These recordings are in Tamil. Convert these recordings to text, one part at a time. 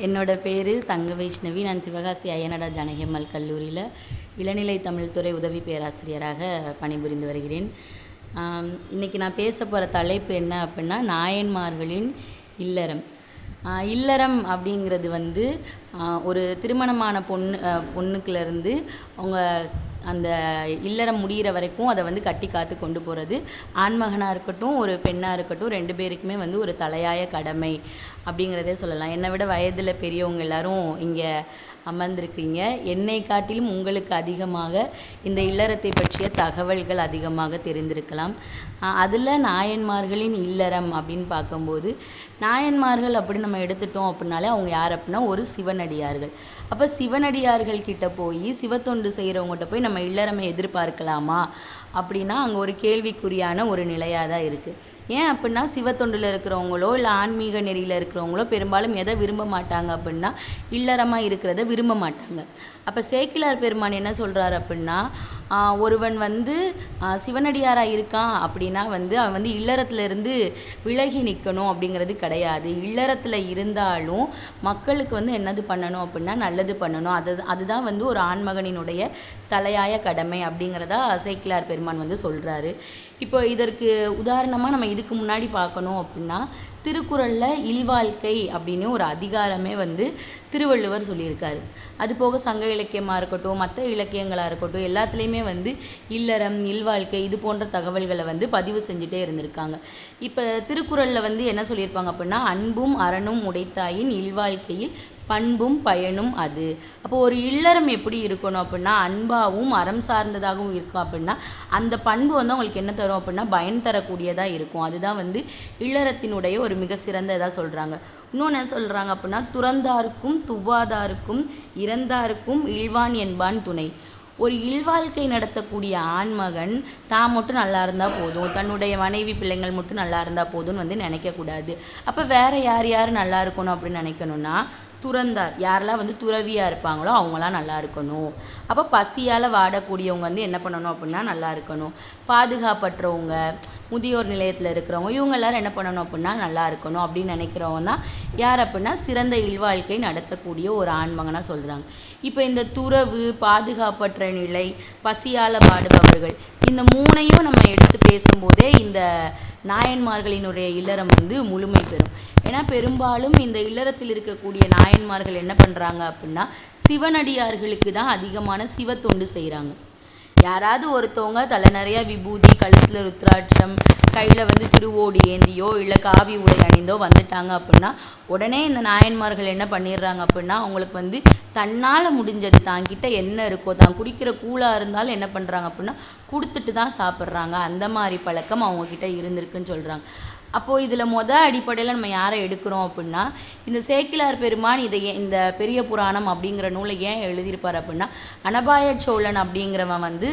என்னோட பேர் தங்க வைஷ்ணவி. நான் சிவகாசி அய்யனடா ஜானகியம்மாள் கல்லூரியில் இளநிலை தமிழ் துறை உதவி பேராசிரியராக பணிபுரிந்து வருகிறேன். இன்றைக்கி நான் பேச போகிற தலைப்பு என்ன அப்படின்னா, நாயன்மார்களின் இல்லறம். இல்லறம் அப்படிங்கிறது வந்து ஒரு திருமணமான பொண்ணுக்குலேருந்து அவங்க அந்த இல்லறம் முடிகிற வரைக்கும் அதை வந்து கட்டி காத்து கொண்டு போகிறது ஆண்மகனாக இருக்கட்டும் ஒரு பெண்ணாக இருக்கட்டும் 2 பேருக்குமே வந்து ஒரு தலையாய கடமை அப்படிங்கிறதே சொல்லலாம். என்னை விட வயதில் பெரியவங்க எல்லாரும் இங்கே அமர்ந்திருக்கீங்க. என்னை காட்டிலும் உங்களுக்கு அதிகமாக இந்த இல்லறத்தை பற்றிய தகவல்கள் அதிகமாக தெரிந்திருக்கலாம். அதில் நாயன்மார்களின் இல்லறம் அப்படின்னு பார்க்கும்போது, நாயன்மார்கள் அப்படின்னு நம்ம எடுத்துட்டோம் அப்படின்னாலே அவங்க யார் அப்படின்னா ஒரு சிவனடியார்கள். அப்போ சிவனடியார்கள் கிட்ட போய் சிவத்தொண்டு செய்கிறவங்ககிட்ட போய் நம்ம இல்லறமை எதிர்பார்க்கலாமா அப்படின்னா அங்கே ஒரு கேள்விக்குறியான ஒரு நிலையாக தான் இருக்குது. ஏன் அப்படின்னா சிவத்தொண்டில் இருக்கிறவங்களோ இல்லை ஆன்மீக நெறியில் இருக்கிறவங்களோ பெரும்பாலும் எதை விரும்ப மாட்டாங்க அப்படின்னா இல்லறமாக இருக்கிறத விரும்ப மாட்டாங்க. அப்போ சேக்கிழார் பெருமான் என்ன சொல்கிறார் அப்படின்னா, ஒருவன் வந்து சிவனடியாராக இருக்கான் அப்படின்னா வந்து அவன் வந்து இல்லறத்துலேருந்து விலகி நிற்கணும் அப்படிங்கிறது கிடையாது. இல்லறத்தில் இருந்தாலும் மக்களுக்கு வந்து என்னது பண்ணணும் அப்படின்னா நல்லது பண்ணணும். அதுதான் வந்து ஒரு ஆண்மகனினுடைய தலையாய கடமை அப்படிங்கிறதா சேக்கிழார் பெருமான் வந்து சொல்கிறாரு. இப்போ இதற்கு உதாரணமாக நம்ம இதுக்கு முன்னாடி பார்க்கணும் அப்படின்னா, திருக்குறளில் இல்வாழ்க்கை அப்படின்னு ஒரு அதிகாரமே வந்து திருவள்ளுவர் சொல்லியிருக்காரு. அது போக சங்க இலக்கியமாக இருக்கட்டும் மற்ற இலக்கியங்களாக இருக்கட்டும் எல்லாத்துலேயுமே வந்து இல்லறம் இல்வாழ்க்கை இது போன்ற தகவல்களை வந்து பதிவு செஞ்சுட்டே இருந்திருக்காங்க. இப்போ திருக்குறளில் வந்து என்ன சொல்லியிருப்பாங்க அப்படின்னா, அன்பும் அறனும் உடைத்தாயின் இல்வாழ்க்கையில் பண்பும் பயனும் அது. அப்போ ஒரு இல்லறம் எப்படி இருக்கணும் அப்படின்னா அன்பாகவும் அறம் சார்ந்ததாகவும் இருக்கும் அப்படின்னா அந்த பண்பு வந்து அவங்களுக்கு என்ன தரும் அப்படின்னா பயன் தரக்கூடியதாக இருக்கும். அதுதான் வந்து இல்லறத்தினுடைய ஒரு மிக சிறந்த இதாக சொல்கிறாங்க. இன்னொன்று என்ன சொல்கிறாங்க அப்படின்னா, துறந்தாருக்கும் துவாதாருக்கும் இறந்தாருக்கும் இல்வான் என்பான் துணை. ஒரு இல்வாழ்க்கை நடத்தக்கூடிய ஆண்மகன் தான் மட்டும் நல்லா இருந்தால் போதும், தன்னுடைய மனைவி பிள்ளைங்கள் மட்டும் நல்லா இருந்தால் போதும்னு வந்து நினைக்கக்கூடாது. அப்போ வேறு யார் நல்லா இருக்கணும் அப்படின்னு நினைக்கணும்னா, துறந்தார் யாரெல்லாம் வந்து துறவியாக இருப்பாங்களோ அவங்களாம் நல்லா இருக்கணும். அப்போ பசியால் வாடக்கூடியவங்க வந்து என்ன பண்ணணும் அப்படின்னா நல்லா இருக்கணும். பாதுகாப்பற்றவங்க முதியோர் நிலையத்தில் இருக்கிறவங்க இவங்க எல்லாரும் என்ன பண்ணணும் அப்படின்னா நல்லா இருக்கணும் அப்படின்னு நினைக்கிறவங்க தான் யார் அப்படின்னா சிறந்த இல்வாழ்க்கை நடத்தக்கூடிய ஒரு ஆண்மகனாக சொல்கிறாங்க. இப்போ இந்த துறவு பாதுகாப்பற்ற நிலை பசியால் பாடுபவர்கள் இந்த 3ஐயும் நம்ம எடுத்து பேசும்போதே இந்த நாயன்மார்களினுடைய இல்லறம் வந்து முழுமை பெறும். ஏன்னா பெரும்பாலும் இந்த இல்லறத்தில் இருக்கக்கூடிய நாயன்மார்கள் என்ன பண்ணுறாங்க அப்படின்னா சிவனடியார்களுக்கு தான் அதிகமான சிவத்தொண்டு செய்கிறாங்க. யாராவது ஒருத்தவங்க தலை நிறையா விபூதி கழுத்தில் ருத்ராட்சம் கையில் வந்து திருவோடி ஏந்தியோ இல்லை காவி உடை அணிந்தோ வந்துட்டாங்க அப்படின்னா உடனே இந்த நாயன்மார்கள் என்ன பண்ணிடுறாங்க அப்படின்னா அவங்களுக்கு வந்து தன்னால் முடிஞ்சது தாங்கிட்ட என்ன இருக்கோ தான் குடிக்கிற கூழாக இருந்தாலும் என்ன பண்ணுறாங்க அப்படின்னா கொடுத்துட்டு தான் சாப்பிட்றாங்க. அந்த மாதிரி பழக்கம் அவங்கக்கிட்ட இருந்திருக்குன்னு சொல்கிறாங்க. அப்போது இதில் அடிப்படையில் நம்ம யாரை எடுக்கிறோம் அப்படின்னா இந்த சேக்கிழார் பெருமான் இந்த பெரிய புராணம் அப்படிங்கிற நூலை ஏன் எழுதியிருப்பார் அப்படின்னா, அனபாய சோழன் அப்படிங்கிறவன் வந்து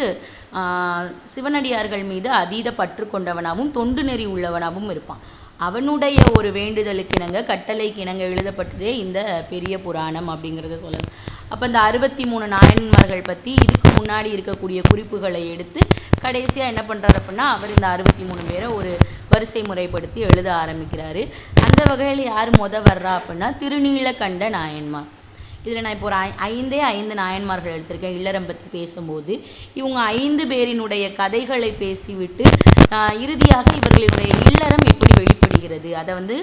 சிவனடியார்கள் மீது அதீத பற்று கொண்டவனாகவும் தொண்டு நெறி உள்ளவனாகவும் இருப்பான். அவனுடைய ஒரு வேண்டுதலுக்கு இணங்க கட்டளைக்கு இணங்க எழுதப்பட்டதே இந்த பெரிய புராணம் அப்படிங்கிறத சொல்லலாம். அப்போ இந்த 63 நாயன்மார்கள் பற்றி இதுக்கு முன்னாடி இருக்கக்கூடிய குறிப்புகளை எடுத்து கடைசியாக என்ன பண்ணுறாரு அப்படின்னா அவர் இந்த 63 பேரை ஒரு வரிசை முறைப்படுத்தி எழுத ஆரம்பிக்கிறாரு. அந்த வகையில் யார் வர்றா அப்படின்னா திருநீலகண்ட நாயன்மார். இதில் நான் இப்போ ஒரு 5 நாயன்மார்கள் எடுத்திருக்கேன். இல்லறம் பற்றி பேசும்போது இவங்க 5 பேரினுடைய கதைகளை பேசிவிட்டு இறுதியாக இவர்களினுடைய இல்லறம் எப்படி வெளிப்படுகிறது அதை வந்து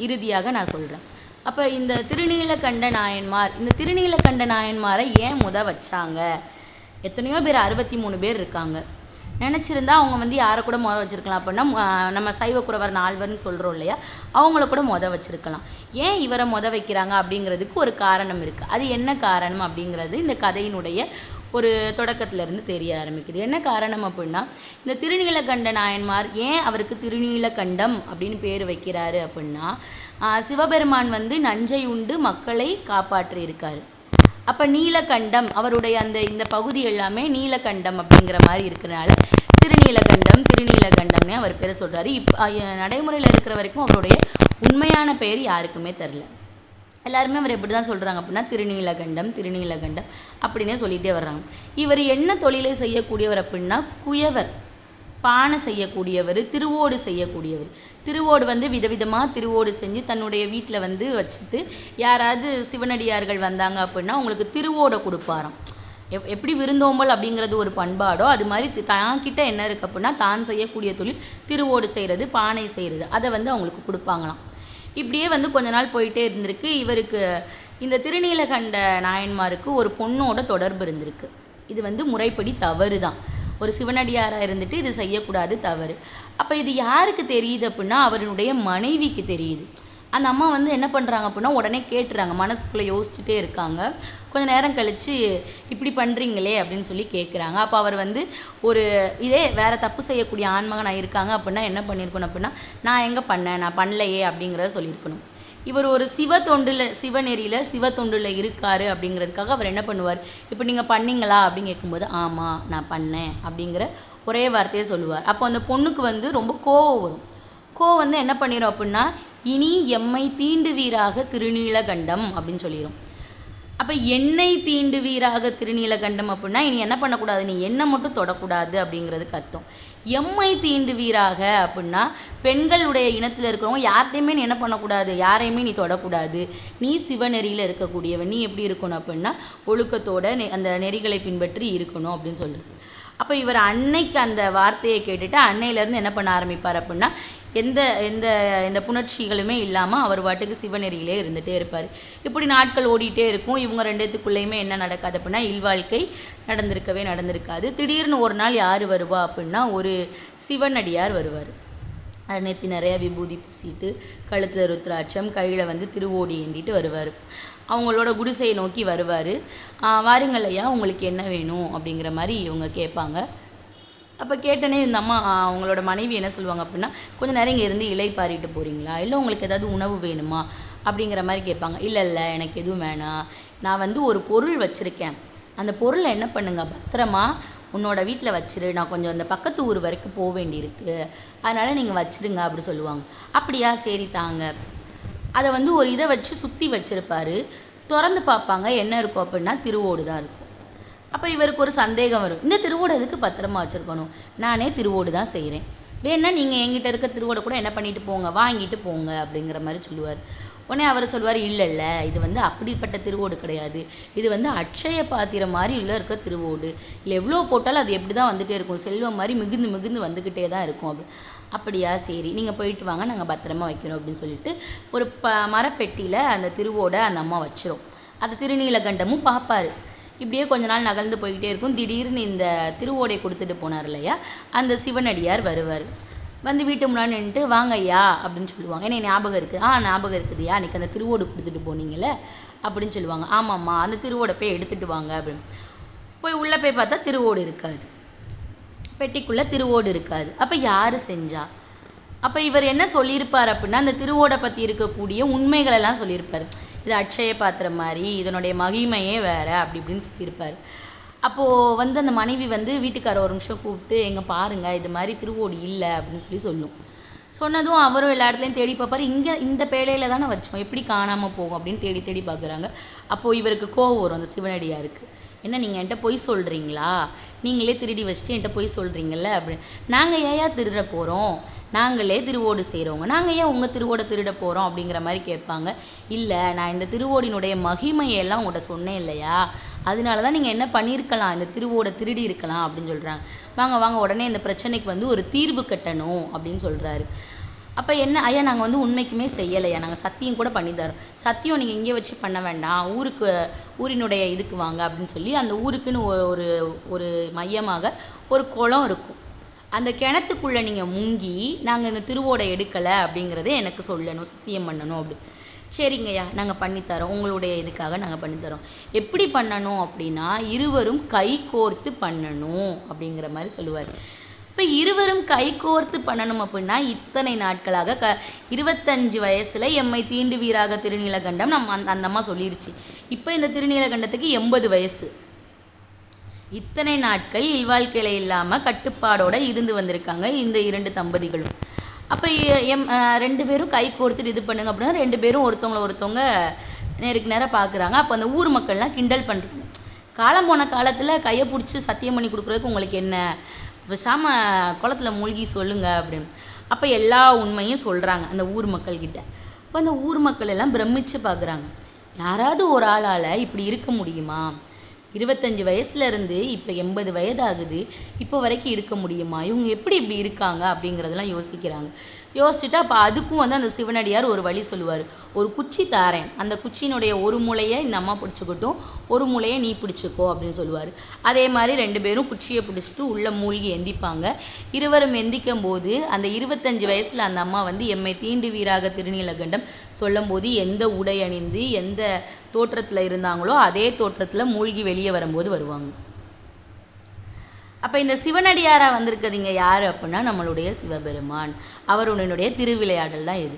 இறுதியாக நான் சொல்கிறேன். அப்போ இந்த திருநீலகண்ட நாயன்மாரை ஏன் வச்சாங்க? எத்தனையோ பேர் 63 பேர் இருக்காங்க. நினச்சிருந்தா அவங்க வந்து யாரை கூட வச்சுருக்கலாம் அப்படின்னா நம்ம சைவக்குறவர் 4வர்னு சொல்கிறோம் இல்லையா, அவங்கள கூட வச்சுருக்கலாம். ஏன் இவரை வைக்கிறாங்க அப்படிங்கிறதுக்கு ஒரு காரணம் இருக்குது. அது என்ன காரணம் அப்படிங்கிறது இந்த கதையினுடைய ஒரு தொடக்கத்திலேருந்து தெரிய ஆரம்பிக்குது. என்ன காரணம் அப்படின்னா இந்த திருநீலகண்ட நாயன்மார் ஏன் அவருக்கு திருநீலகண்டம் அப்படின்னு பேர் வைக்கிறாரு அப்படின்னா, சிவபெருமான் வந்து நஞ்சை உண்டு மக்களை காப்பாற்றியிருக்காரு. அப்போ நீலகண்டம் அவருடைய இந்த பகுதி எல்லாமே நீலகண்டம் அப்படிங்கிற மாதிரி இருக்கிறனால திருநீலகண்டம்னே அவர் பேரை சொல்கிறாரு. நடைமுறையில் இருக்கிற வரைக்கும் அவருடைய உண்மையான பெயர் யாருக்குமே தெரில. எல்லாருமே அவர் எப்படி தான் சொல்கிறாங்க அப்படின்னா திருநீலகண்டம் அப்படின்னே சொல்லிகிட்டே வர்றாங்க. இவர் என்ன தொழிலை செய்யக்கூடியவர் அப்படின்னா குயவர். பானை செய்யக்கூடியவர், திருவோடு செய்யக்கூடியவர். திருவோடு வந்து விதவிதமாக திருவோடு செஞ்சு தன்னுடைய வீட்டில் வந்து வச்சுட்டு யாராவது சிவனடியார்கள் வந்தாங்க அப்படின்னா அவங்களுக்கு திருவோடை கொடுப்பாராம். எப்படி விருந்தோம்பல் அப்படிங்கிறது ஒரு பண்பாடோ அது மாதிரி தான் கிட்ட என்ன இருக்குது அப்படின்னா தான் செய்யக்கூடிய தொழில் திருவோடு செய்கிறது, பானை செய்கிறது, அதை வந்து அவங்களுக்கு கொடுப்பாங்களாம். இப்படியே வந்து கொஞ்ச நாள் போயிட்டே இருந்திருக்கு. இவருக்கு இந்த திருநீலகண்ட நாயன்மாருக்கு ஒரு பொண்ணோட தொடர்பு இருந்திருக்கு. இது வந்து முறைப்படி தவறு தான். ஒரு சிவனடியாராக இருந்துட்டு இது செய்யக்கூடாது, தவறு. அப்போ இது யாருக்கு தெரியுது அப்படின்னா அவருடைய மனைவிக்கு தெரியுது. அந்த அம்மா வந்து என்ன பண்ணுறாங்க அப்படின்னா உடனே கேட்டுறாங்க, மனசுக்குள்ளே யோசிச்சுட்டே இருக்காங்க. கொஞ்சம் நேரம் கழித்து இப்படி பண்ணுறீங்களே அப்படின்னு சொல்லி கேட்குறாங்க. அப்போ அவர் வந்து ஒரு இதே வேறு தப்பு செய்யக்கூடிய ஆண்மகனாக இருக்காங்க அப்படின்னா என்ன பண்ணியிருக்கணும் அப்படின்னா நான் எங்கே பண்ணேன், நான் பண்ணலையே அப்படிங்கிறத சொல்லியிருக்கணும். இவர் ஒரு சிவநெறியில் சிவத்தொண்டில் இருக்கார் அப்படிங்கிறதுக்காக அவர் என்ன பண்ணுவார், இப்போ நீங்கள் பண்ணீங்களா அப்படின்னு கேட்கும்போது ஆமாம் நான் பண்ணேன் அப்படிங்கிற ஒரே வார்த்தையை சொல்லுவார். அப்போ அந்த பொண்ணுக்கு வந்து ரொம்ப கோவம் வரும். கோவம் வந்து என்ன பண்ணிடும் அப்படின்னா இனி எம்மை தீண்டுவீராக திருநீலகண்டம் அப்படின்னு சொல்லிடும். அப்போ என்னை தீண்டுவீராக திருநீலகண்டம் அப்படின்னா இனி என்ன பண்ணக்கூடாது, நீ என்னை மட்டும் தொடக்கூடாது அப்படிங்கிறதுக்கு அர்த்தம். எம்மை தீண்டுவீராக அப்படின்னா பெண்களுடைய இனத்தில் இருக்கிறவங்க யார்கிட்டையுமே நீ என்ன பண்ணக்கூடாது, யாரையுமே நீ தொடக்கூடாது, நீ சிவநெறியில் இருக்கக்கூடியவன், நீ எப்படி இருக்கணும் அப்படின்னா ஒழுக்கத்தோட அந்த நெறிகளை பின்பற்றி இருக்கணும் அப்படின்னு சொல்லுது. அப்போ இவர் அன்னைக்கு அந்த வார்த்தையை கேட்டுட்டு அன்னையிலேருந்து என்ன பண்ண ஆரம்பிப்பார் அப்படின்னா எந்த எந்த எந்த புணர்ச்சிகளுமே இல்லாமல் அவர் பாட்டுக்கு சிவநெறியிலே இருந்துகிட்டே இருப்பார். இப்படி நாட்கள் ஓடிட்டே இருக்கும். இவங்க ரெண்டுத்துக்குள்ளேயுமே என்ன நடக்காது அப்படின்னா இல்வாழ்க்கை நடந்திருக்காது. திடீர்னு ஒரு நாள் யார் வருவா அப்படின்னா ஒரு சிவனடியார் வருவார். நேற்று நிறையா விபூதி பூசிட்டு கழுத்தில் ருத்ராட்சம் கையில் வந்து திருவோடி ஏந்திட்டு வருவார். அவங்களோட குடிசையை நோக்கி வருவார். வாருங்கள் ஐயா, உங்களுக்கு என்ன வேணும் அப்படிங்கிற மாதிரி இவங்க கேட்பாங்க. அப்போ கேட்டனே இந்த அம்மா அவங்களோட மனைவி என்ன சொல்லுவாங்க அப்படின்னா கொஞ்சம் நேரம் இங்கே இருந்து இலை பாரிட்டு போகிறீங்களா, இல்லை உங்களுக்கு ஏதாவது உணவு வேணுமா அப்படிங்கிற மாதிரி கேட்பாங்க. இல்லை எனக்கு எதுவும் வேணாம், நான் வந்து ஒரு பொருள் வச்சுருக்கேன், அந்த பொருளை என்ன பண்ணுங்க பத்திரமா உன்னோட வீட்டில் வச்சிரு, நான் கொஞ்சம் அந்த பக்கத்து ஊர் வரைக்கும் போக வேண்டியிருக்கு, அதனால் நீங்கள் வச்சுருங்க அப்படி சொல்லுவாங்க. அப்படியா, சரி தாங்க. அதை வந்து ஒரு இதை வச்சு சுற்றி வச்சுருப்பார். திறந்து பார்ப்பாங்க, என்ன இருக்கும் அப்படின்னா திருவோடு தான் இருக்கும். அப்போ இவருக்கு ஒரு சந்தேகம் வரும், இந்த திருவோடு எதுக்கு பத்திரமா வச்சுருக்கணும், நானே திருவோடு தான் செய்கிறேன், வேணா நீங்கள் எங்கிட்ட இருக்க திருவோடு கூட என்ன பண்ணிட்டு போங்க, வாங்கிட்டு போங்க அப்படிங்கிற மாதிரி சொல்லுவார். உடனே அவர் சொல்வார், இல்லை இது வந்து அப்படிப்பட்ட திருவோடு கிடையாது, இது வந்து அட்சய பாத்திரம் மாதிரி இருக்க திருவோடு, இல்லை எவ்வளோ போட்டாலும் அது எப்படி தான் வந்துகிட்டே இருக்கும், செல்வம் மாதிரி மிகுந்து வந்துக்கிட்டே தான் இருக்கும். அப்படியா, சரி நீங்கள் போயிட்டு வாங்க, நாங்கள் பத்திரமா வைக்கிறோம் அப்படின்னு சொல்லிட்டு ஒரு மரப்பெட்டியில் அந்த திருவோடை அந்த அம்மா வச்சிரும். அது திருநீலகண்டமும் பார்ப்பார். இப்படியே கொஞ்ச நாள் நகர்ந்து போய்கிட்டே இருக்கும். திடீர்னு இந்த திருவோடை கொடுத்துட்டு போனார் இல்லையா, அந்த சிவனடியார் வருவார். வந்து வீட்டு முன்னாடி நின்றுட்டு வாங்க ஐயா அப்படின்னு சொல்லுவாங்க. ஏன்னா ஞாபகம் இருக்குது, ஞாபகம் இருக்குதுயா, அன்றைக்கி அந்த திருவோடு கொடுத்துட்டு போனீங்களே அப்படின்னு சொல்லுவாங்க. ஆமாம்மா, அந்த திருவோடை போய் எடுத்துகிட்டு வாங்க அப்படின்னு. போய் உள்ளே போய் பார்த்தா திருவோடு இருக்காது, பெட்டிக்குள்ளே திருவோடு இருக்காது. அப்போ யார் செஞ்சா? அப்போ இவர் என்ன சொல்லியிருப்பார் அப்படின்னா அந்த திருவோடை பற்றி இருக்கக்கூடிய உண்மைகளெல்லாம் சொல்லியிருப்பார். இது அட்சய பாத்திரம் மாதிரி, இதனுடைய மகிமையே வேறு அப்படி இப்படின்னு சொல்லியிருப்பார். அப்போது வந்து அந்த மனைவி வந்து வீட்டுக்கார ஒரு நிமிஷம் கூப்பிட்டு எங்கே பாருங்கள், இது மாதிரி திருவோடு இல்லை அப்படின்னு சொல்லும். சொன்னதும் அவரும் எல்லா இடத்துலையும் தேடி பார்ப்பார். இங்கே இந்த பேழையில் தானே வச்சோம், எப்படி காணாமல் போகும் அப்படின்னு தேடி பார்க்குறாங்க. அப்போது இவருக்கு கோவம் வரும் அந்த சிவனடியாருக்கு. என்ன நீங்கள் என்கிட்ட பொய் சொல்கிறீங்களா, நீங்களே திருடி வச்சுட்டு என்கிட்ட பொய் சொல்கிறீங்கள அப்படின்னு. நாங்கள் ஏன் திருட போகிறோம், நாங்களே திருவோடு செய்கிறவங்க, நாங்கள் ஏன் உங்கள் திருவோடை திருட போகிறோம் அப்படிங்கிற மாதிரி கேட்பாங்க. இல்லை, நான் இந்த திருவோடினுடைய மகிமையெல்லாம் உங்கள்கிட்ட சொன்னேன் இல்லையா, அதனால தான் நீங்கள் என்ன பண்ணியிருக்கலாம், இந்த திருவோடை திருடி இருக்கலாம் அப்படின்னு சொல்கிறாங்க. வாங்க உடனே இந்த பிரச்சனைக்கு வந்து ஒரு தீர்வு கட்டணும் அப்படின்னு சொல்கிறாரு. அப்போ என்ன ஐயா, நாங்கள் வந்து உண்மைக்குமே செய்யலையா, நாங்கள் சத்தியம் கூட பண்ணி தரோம், சத்தியம் நீங்கள் இங்கே வச்சு பண்ண வேண்டாம், ஊரினுடைய இதுக்கு வாங்க அப்படின்னு சொல்லி அந்த ஊருக்குன்னு ஒரு ஒரு மையமாக ஒரு குளம் இருக்கும். அந்த கிணத்துக்குள்ளே நீங்கள் முங்கி நாங்கள் இந்த திருவோடை எடுக்கலை அப்படிங்கிறதே எனக்கு சொல்லணும், சத்தியம் பண்ணணும் அப்படி. சரிங்கய்யா, நாங்கள் பண்ணித்தரோம், உங்களுடைய இதுக்காக நாங்கள் பண்ணித்தரோம். எப்படி பண்ணணும் அப்படின்னா இருவரும் கை கோர்த்து பண்ணணும் அப்படிங்கிற மாதிரி சொல்லுவார். இப்போ இருவரும் கை கோர்த்து பண்ணணும் அப்படின்னா இத்தனை நாட்களாக 25 வயசில் எம்மை தீண்டுவீராக திருநீலகண்டம் அந்த அம்மா சொல்லிருச்சு. இப்போ இந்த திருநீலகண்டத்துக்கு 80 வயசு. இத்தனை நாட்கள் இல்வாழ்க்கையில் இல்லாமல் கட்டுப்பாடோடு இருந்து வந்திருக்காங்க இந்த 2 தம்பதிகளும். அப்போ 2 பேரும் கை கோர்த்துட்டு இது பண்ணுங்க அப்படின்னா 2 பேரும் ஒருத்தவங்க நேருக்கு நேராக பார்க்குறாங்க. அப்போ அந்த ஊர் மக்கள்லாம் கிண்டல் பண்ணுறாங்க. காலம் போன காலத்தில் கையை பிடிச்சி சத்தியம் பண்ணி கொடுக்குறதுக்கு உங்களுக்கு என்ன, பேசாமல் குளத்துல மூழ்கி சொல்லுங்க அப்படின்னு. அப்போ எல்லா உண்மையும் சொல்கிறாங்க அந்த ஊர் மக்கள்கிட்ட. இப்போ அந்த ஊர் மக்கள் எல்லாம் பிரமிச்சு பார்க்குறாங்க, யாராவது ஒரு ஆளால் இப்படி இருக்க முடியுமா? 25 வயசுலேருந்து இப்போ 80 வயதாகுது, இப்போ வரைக்கும் இருக்க முடியுமா? இவங்க எப்படி இப்படி இருக்காங்க அப்படிங்கிறதெல்லாம் யோசிக்கிறாங்க. யோசிச்சுட்டு அப்போ அதுக்கும் வந்து அந்த சிவனடியார் ஒரு வழி சொல்லுவார். ஒரு குச்சி தாரேன், அந்த குச்சியினுடைய ஒரு மூலையை இந்த அம்மா பிடிச்சிக்கட்டும், ஒரு மூலையை நீ பிடிச்சிக்கோ அப்படின்னு சொல்லுவார். அதே மாதிரி 2 பேரும் குச்சியை பிடிச்சிட்டு உள்ளே மூழ்கி எந்திப்பாங்க. இருவரும் எந்திக்கும் போது அந்த 25 வயசில் அந்த அம்மா வந்து எம்மை தீண்டு வீராக திருநீலகண்டம் சொல்லும்போது எந்த உடை அணிந்து எந்த தோற்றத்தில் இருந்தாங்களோ அதே தோற்றத்தில் மூழ்கி வெளியே வரும்போது வருவாங்க. அப்போ இந்த சிவனடியாராக வந்திருக்கிறதுங்க யார் அப்படின்னா நம்மளுடைய சிவபெருமான். அவருடைய திருவிளையாடல் தான் இது.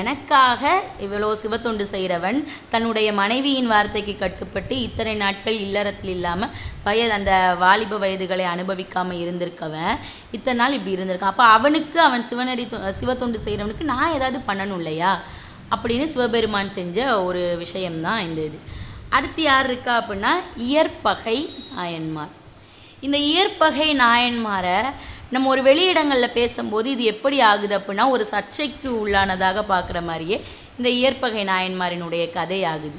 எனக்காக இவ்வளோ சிவத்தொண்டு செய்கிறவன் தன்னுடைய மனைவியின் வார்த்தைக்கு கட்டுப்பட்டு இத்தனை நாட்கள் இல்லறத்தில் இல்லாமல் அந்த வாலிப வயதுகளை அனுபவிக்காமல் இருந்திருக்கவன் இத்தனை நாள் இப்படி இருந்திருக்கான். அப்போ அவனுக்கு அவன் சிவத்தொண்டு செய்கிறவனுக்கு நான் ஏதாவது பண்ணணும் இல்லையா அப்படின்னு சிவபெருமான் செஞ்ச ஒரு விஷயம்தான் இந்த இது. அடுத்து யார் இருக்கா அப்படின்னா இயற்பகை நாயன்மார். இந்த இயற்பகை நாயன்மாரை நம்ம ஒரு வெளியிடங்களில் பேசும்போது இது எப்படி ஆகுது அப்படின்னா ஒரு சர்ச்சைக்கு உள்ளானதாக பார்க்குற மாதிரியே இந்த இயற்பகை நாயன்மாரினுடைய கதை ஆகுது.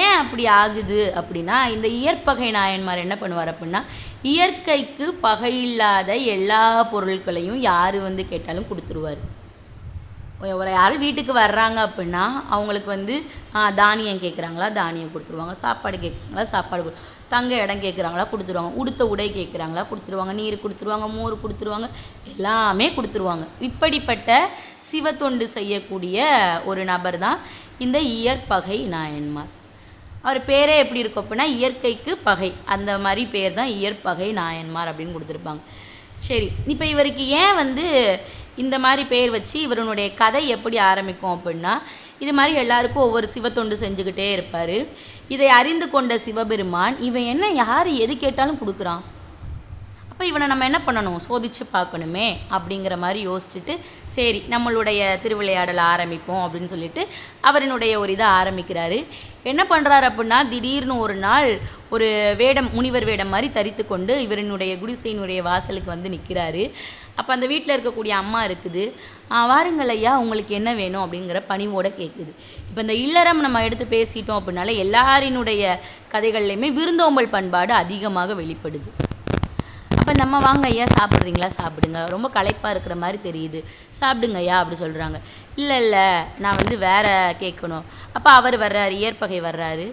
ஏன் அப்படி ஆகுது அப்படின்னா இந்த இயற்பகை நாயன்மார் என்ன பண்ணுவார் அப்படின்னா இயற்கைக்கு பகையில்லாத எல்லா பொருட்களையும் யார் வந்து கேட்டாலும் கொடுத்துருவார். ஒரு யார் வீட்டுக்கு வர்றாங்க அப்படின்னா அவங்களுக்கு வந்து தானியம் கேட்குறாங்களா தானியம் கொடுத்துருவாங்க, சாப்பாடு கேட்குறாங்களா சாப்பாடு, தங்க இடம் கேட்குறாங்களா கொடுத்துருவாங்க, உடுத்த உடை கேட்குறாங்களா கொடுத்துருவாங்க, நீர் கொடுத்துருவாங்க, மோர் கொடுத்துருவாங்க, எல்லாமே கொடுத்துருவாங்க. இப்படிப்பட்ட சிவத்தொண்டு செய்யக்கூடிய ஒரு நபர் தான் இந்த இயற்பகை நாயன்மார். அவர் பேரே எப்படி இருக்கும் அப்படின்னா இயற்கைக்கு பகை, அந்த மாதிரி பேர் தான் இயற்பகை நாயன்மார் அப்படின்னு கொடுத்துருப்பாங்க. சரி, இப்போ இவருக்கு ஏன் வந்து இந்த மாதிரி பேர் வச்சு இவருடைய கதை எப்படி ஆரம்பிக்கும் அப்படின்னா இது மாதிரி எல்லாருக்கும் ஒவ்வொரு சிவத்தொண்டு செஞ்சுக்கிட்டே இருப்பார். இதை அறிந்து கொண்ட சிவபெருமான் இவன் என்ன யார் எது கேட்டாலும் கொடுக்குறான், அப்போ இவனை நம்ம என்ன பண்ணணும் சோதித்து பார்க்கணுமே அப்படிங்கிற மாதிரி யோசிச்சுட்டு சரி நம்மளுடைய திருவிளையாடலை ஆரம்பிப்போம் அப்படின்னு சொல்லிட்டு அவரினுடைய ஒரு இதை ஆரம்பிக்கிறாரு. என்ன பண்ணுறாரு அப்படின்னா திடீர்னு ஒரு நாள் ஒரு வேடம் முனிவர் வேடம் மாதிரி தரித்து கொண்டு இவரினுடைய குடிசையினுடைய வாசலுக்கு வந்து நிற்கிறாரு. அப்போ அந்த வீட்டில் இருக்கக்கூடிய அம்மா இருக்குது, வாருங்கள் ஐயா உங்களுக்கு என்ன வேணும் அப்படிங்கிற பணிவோடு கேட்குது. இப்போ இந்த இல்லறம் நம்ம எடுத்து பேசிட்டோம் அப்படின்னால எல்லாரினுடைய கதைகள்லையுமே விருந்தோம்பல் பண்பாடு அதிகமாக வெளிப்படுது. அப்போ நம்ம வாங்க ஐயா சாப்பிட்றீங்களா சாப்பிடுங்க, ரொம்ப களைப்பாக இருக்கிற மாதிரி தெரியுது சாப்பிடுங்க ஐயா அப்படி சொல்கிறாங்க. இல்லை இல்லை நான் வந்து வேற கேட்கணும். அப்போ அவர் வர்றாரு, இயற்பகை வர்றாரு.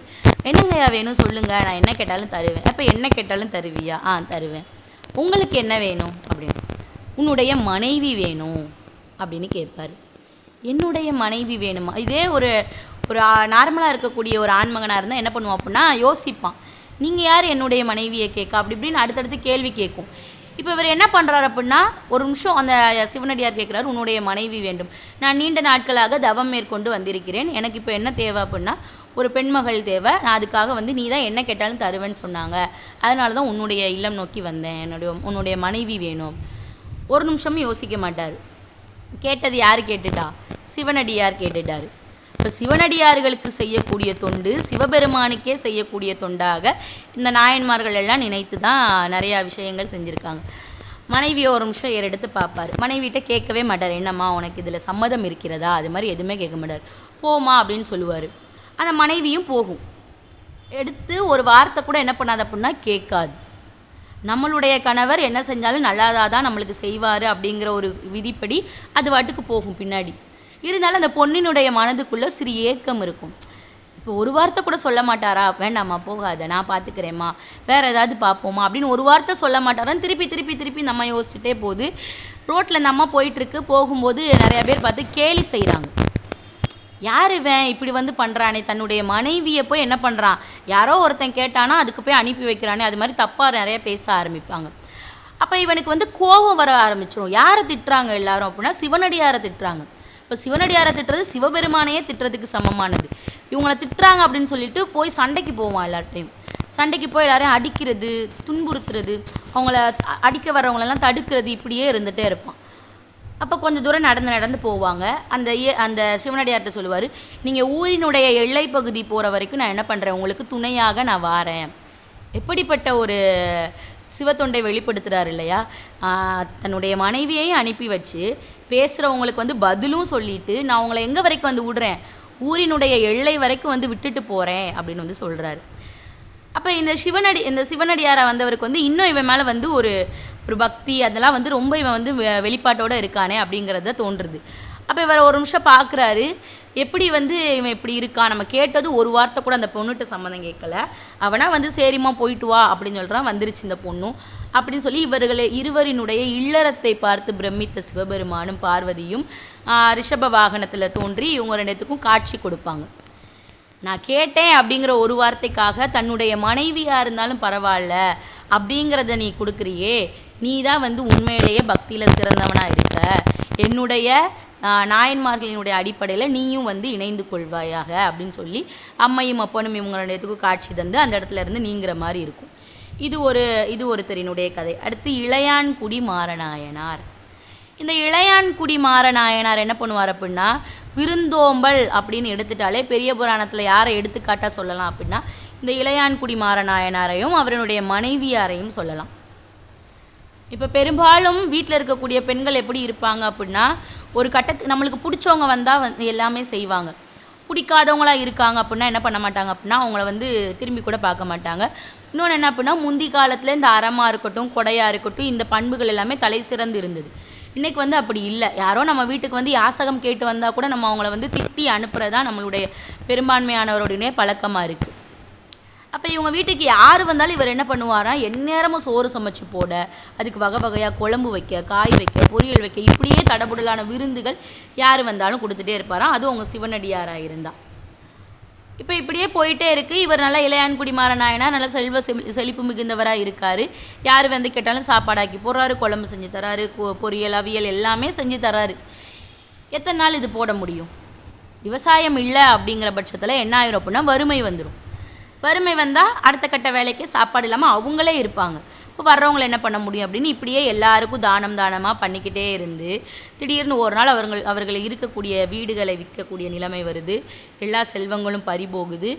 என்னங்க ஐயா வேணும் சொல்லுங்கள், நான் என்ன கேட்டாலும் தருவேன். அப்போ என்ன கேட்டாலும் தருவியா? தருவேன். உங்களுக்கு என்ன வேணும் அப்படின்னு. உன்னுடைய மனைவி வேணும் அப்படின்னு கேட்பார். என்னுடைய மனைவி வேணுமா? இதே ஒரு நார்மலாக இருக்கக்கூடிய ஒரு ஆண்மகனாக இருந்தால் என்ன பண்ணுவோம் அப்படின்னா யோசிப்பான், நீங்கள் யார் என்னுடைய மனைவியை கேட்க அப்படி இப்படின்னு அடுத்தடுத்து கேள்வி கேட்கும். இப்போ இவர் என்ன பண்ணுறாரு அப்படின்னா ஒரு நிமிஷம் அந்த சிவனடியார் கேட்குறாரு, உன்னுடைய மனைவி வேண்டும், நான் நீண்ட நாட்களாக தவம் மேற்கொண்டு வந்திருக்கிறேன், எனக்கு இப்போ என்ன தேவை அப்படின்னா ஒரு பெண்மகள் தேவை, நான் அதுக்காக வந்து நீ தான் என்ன கேட்டாலும் தருவேன்னு சொன்னாங்க, அதனால தான் உன்னுடைய இல்லம் நோக்கி வந்தேன், உன்னுடைய மனைவி வேணும். ஒரு நிமிஷமும் யோசிக்க மாட்டார். கேட்டது யார் கேட்டுட்டா? சிவனடியார் கேட்டுட்டார். இப்போ சிவனடியார்களுக்கு செய்யக்கூடிய தொண்டு சிவபெருமானுக்கே செய்யக்கூடிய தொண்டாக இந்த நாயன்மார்கள் எல்லாம் நினைத்து தான் நிறையா விஷயங்கள் செஞ்சுருக்காங்க. மனைவியை ஒரு நிமிஷம் ஏறெடுத்து பார்ப்பார். மனைவிட்ட கேட்கவே மாட்டார், என்னம்மா உனக்கு இதில் சம்மதம் இருக்கிறதா, அது மாதிரி எதுவுமே கேட்க மாட்டார். போமா அப்படின்னு சொல்லுவார். அந்த மனைவியும் போகும். எடுத்து ஒரு வார்த்தை கூட என்ன பண்ணாது அப்படின்னா கேட்காது. நம்மளுடைய கணவர் என்ன செஞ்சாலும் நல்லாதாக தான் நம்மளுக்கு செய்வார் அப்படிங்கிற ஒரு விதிப்படி அது வாட்டுக்கு போகும் பின்னாடி. இருந்தாலும் அந்த பொண்ணினுடைய மனதுக்குள்ளே சிறு ஏக்கம் இருக்கும். இப்போ ஒரு வார்த்தை கூட சொல்ல மாட்டாரா, வேண்டாம்மா போகாத நான் பார்த்துக்கிறேம்மா வேறு ஏதாவது பார்ப்போமா அப்படின்னு ஒரு வார்த்தை சொல்ல மாட்டாரான்னு திருப்பி திருப்பி திருப்பி நம்ம யோசிச்சுட்டே போகுது. ரோட்டில் இந்த அம்மா போயிட்டுருக்கு, போகும்போது நிறையா பேர் பார்த்து கேலி செய்கிறாங்க. யார் இவன் இப்படி வந்து பண்ணுறானே, தன்னுடைய மனைவியை போய் என்ன பண்ணுறான், யாரோ ஒருத்தன் கேட்டானா அதுக்கு போய் அனுப்பி வைக்கிறானே, அது மாதிரி தப்பாக நிறைய பேச ஆரம்பிப்பாங்க. அப்போ இவனுக்கு வந்து கோபம் வர ஆரம்பிச்சிடும். யாரை திட்டுறாங்க எல்லாரும் அப்படின்னா சிவனடியாரை திட்டுறாங்க. இப்போ சிவனடியாரை திட்டுறது சிவபெருமானையே திட்டுறதுக்கு சமமானது. இவங்களை திட்டுறாங்க அப்படின்னு சொல்லிட்டு போய் சண்டைக்கு போவான். எல்லார்ட்டையும் சண்டைக்கு போய் எல்லாரையும் அடிக்கிறது, துன்புறுத்துறது, அவங்கள அடிக்க வர்றவங்களெல்லாம் தடுக்கிறது, இப்படியே இருந்துகிட்டே இருப்பான். அப்போ கொஞ்சம் தூரம் நடந்து போவாங்க. அந்த சிவனடியார்கிட்ட சொல்லுவார், நீங்கள் ஊரினுடைய எல்லை பகுதி போகிற வரைக்கும் நான் என்ன பண்ணுறேன், உங்களுக்கு துணையாக நான் வாரேன். எப்படிப்பட்ட ஒரு சிவத்தொண்டை வெளிப்படுத்துகிறார் இல்லையா, தன்னுடைய மனைவியையும் அனுப்பி வச்சு பேசுகிறவங்களுக்கு வந்து பதிலும் சொல்லிட்டு நான் உங்களை எங்கே வரைக்கும் வந்து விடுறேன், ஊரினுடைய எல்லை வரைக்கும் வந்து விட்டுட்டு போகிறேன் அப்படின்னு வந்து சொல்கிறாரு. அப்போ இந்த சிவனடியாரை வந்தவருக்கு வந்து இன்னும் இவன் மேலே வந்து ஒரு பக்தி அதெல்லாம் வந்து ரொம்ப இவன் வந்து வெளிப்பாட்டோடு இருக்கானே அப்படிங்கிறத தோன்றுறது. அப்போ இவர் ஒரு நிமிஷம் பார்க்குறாரு, எப்படி வந்து இவன் இப்படி இருக்கான், நம்ம கேட்டது ஒரு வார்த்தை கூட அந்த பொண்ணுகிட்ட சம்மந்தம் கேட்கல, அவனா வந்து சரிம்மா போயிட்டு வா அப்படின்னு சொல்கிறான். வந்துருச்சு இந்த பொண்ணும் அப்படின்னு சொல்லி இருவரினுடைய இல்லறத்தை பார்த்து பிரமித்த சிவபெருமானும் பார்வதியும் ரிஷப வாகனத்தில் தோன்றி இவங்க ரெண்டுத்துக்கும் காட்சி கொடுப்பாங்க. நான் கேட்டேன் அப்படிங்கிற ஒரு வார்த்தைக்காக தன்னுடைய மனைவியாக இருந்தாலும் பரவாயில்ல அப்படிங்கிறத நீ கொடுக்குறியே, நீ தான் வந்து உண்மையிலேயே பக்தியில் சிறந்தவனாக இருக்க, என்னுடைய நாயன்மார்களினுடைய அடிப்படையில் நீயும் வந்து இணைந்து கொள்வாயாக அப்படின்னு சொல்லி அம்மையும் அப்பனும் இவங்க ரெண்டுத்துக்கும் காட்சி தந்து அந்த இடத்துல இருந்து நீங்கிற மாதிரி இருக்கும். இது ஒருத்தரினுடைய கதை. அடுத்து இளையான்குடி மாறநாயனார். இந்த இளையான்குடி மாறநாயனார் என்ன பண்ணுவார் அப்படின்னா, விருந்தோம்பல் அப்படின்னு எடுத்துட்டாலே பெரிய புராணத்தில் யாரை எடுத்துக்காட்டாக சொல்லலாம் அப்படின்னா இந்த இளையான்குடி மாறநாயனாரையும் அவருடைய மனைவியாரையும் சொல்லலாம். இப்போ பெரும்பாலும் வீட்டில் இருக்கக்கூடிய பெண்கள் எப்படி இருப்பாங்க அப்படின்னா, ஒரு கட்டத்துக்கு நம்மளுக்கு பிடிச்சவங்க வந்தால் எல்லாமே செய்வாங்க, பிடிக்காதவங்களாக இருக்காங்க அப்படின்னா என்ன பண்ண மாட்டாங்க அப்படின்னா அவங்கள வந்து திரும்பி கூட பார்க்க மாட்டாங்க. இன்னொன்று என்ன அப்படின்னா, முந்தி காலத்தில் இந்த அறமாக இருக்கட்டும் கொடையாக இருக்கட்டும் இந்த பண்புகள் எல்லாமே தலை சிறந்து இருந்தது. இன்றைக்கி வந்து அப்படி இல்லை. யாரோ நம்ம வீட்டுக்கு வந்து யாசகம் கேட்டு வந்தால் கூட நம்ம அவங்கள வந்து திட்டி அனுப்புறது தான் நம்மளுடைய பெரும்பான்மையானவருடைய பழக்கமாக இருக்குது. அப்போ இவங்க வீட்டுக்கு யார் வந்தாலும் இவர் என்ன பண்ணுவாராம், எந்நேரமும் சோறு சமைச்சு போட, அதுக்கு வகை வகையாக குழம்பு வைக்க, காய் வைக்க, பொரியல் வைக்க, இப்படியே தடபுடலான விருந்துகள் யார் வந்தாலும் கொடுத்துட்டே இருப்பாராம். அதுவும் அவங்க சிவனடியாராக இருந்தால். இப்போ இப்படியே போயிட்டே இருக்குது. இவர் நல்லா இளையான்குடி மாறநாயனார் நல்லா செழிப்பு மிகுந்தவராக இருக்கார். யார் வந்து கேட்டாலும் சாப்பாடாக்கி போடுறாரு, குழம்பு செஞ்சு தராரு, பொரியல் அவியல் எல்லாமே செஞ்சு தராரு. எத்தனை நாள் இது போட முடியும்? விவசாயம் இல்லை அப்படிங்கிற பட்சத்தில் என்ன ஆயிரும் அப்படின்னா வறுமை வந்துடும். வறுமை வந்தால் அடுத்த கட்ட வேலைக்கு சாப்பாடு இல்லாமல் அவங்களே இருப்பாங்க. இப்போ வர்றவங்களை என்ன பண்ண முடியும் அப்படின்னு இப்படியே எல்லாருக்கும் தானமாக பண்ணிக்கிட்டே இருந்து திடீர்னு ஒரு நாள் அவர்கள் இருக்கக்கூடிய வீடுகளை விற்கக்கூடிய நிலைமை வருது. எல்லா செல்வங்களும் பறிபோகுது.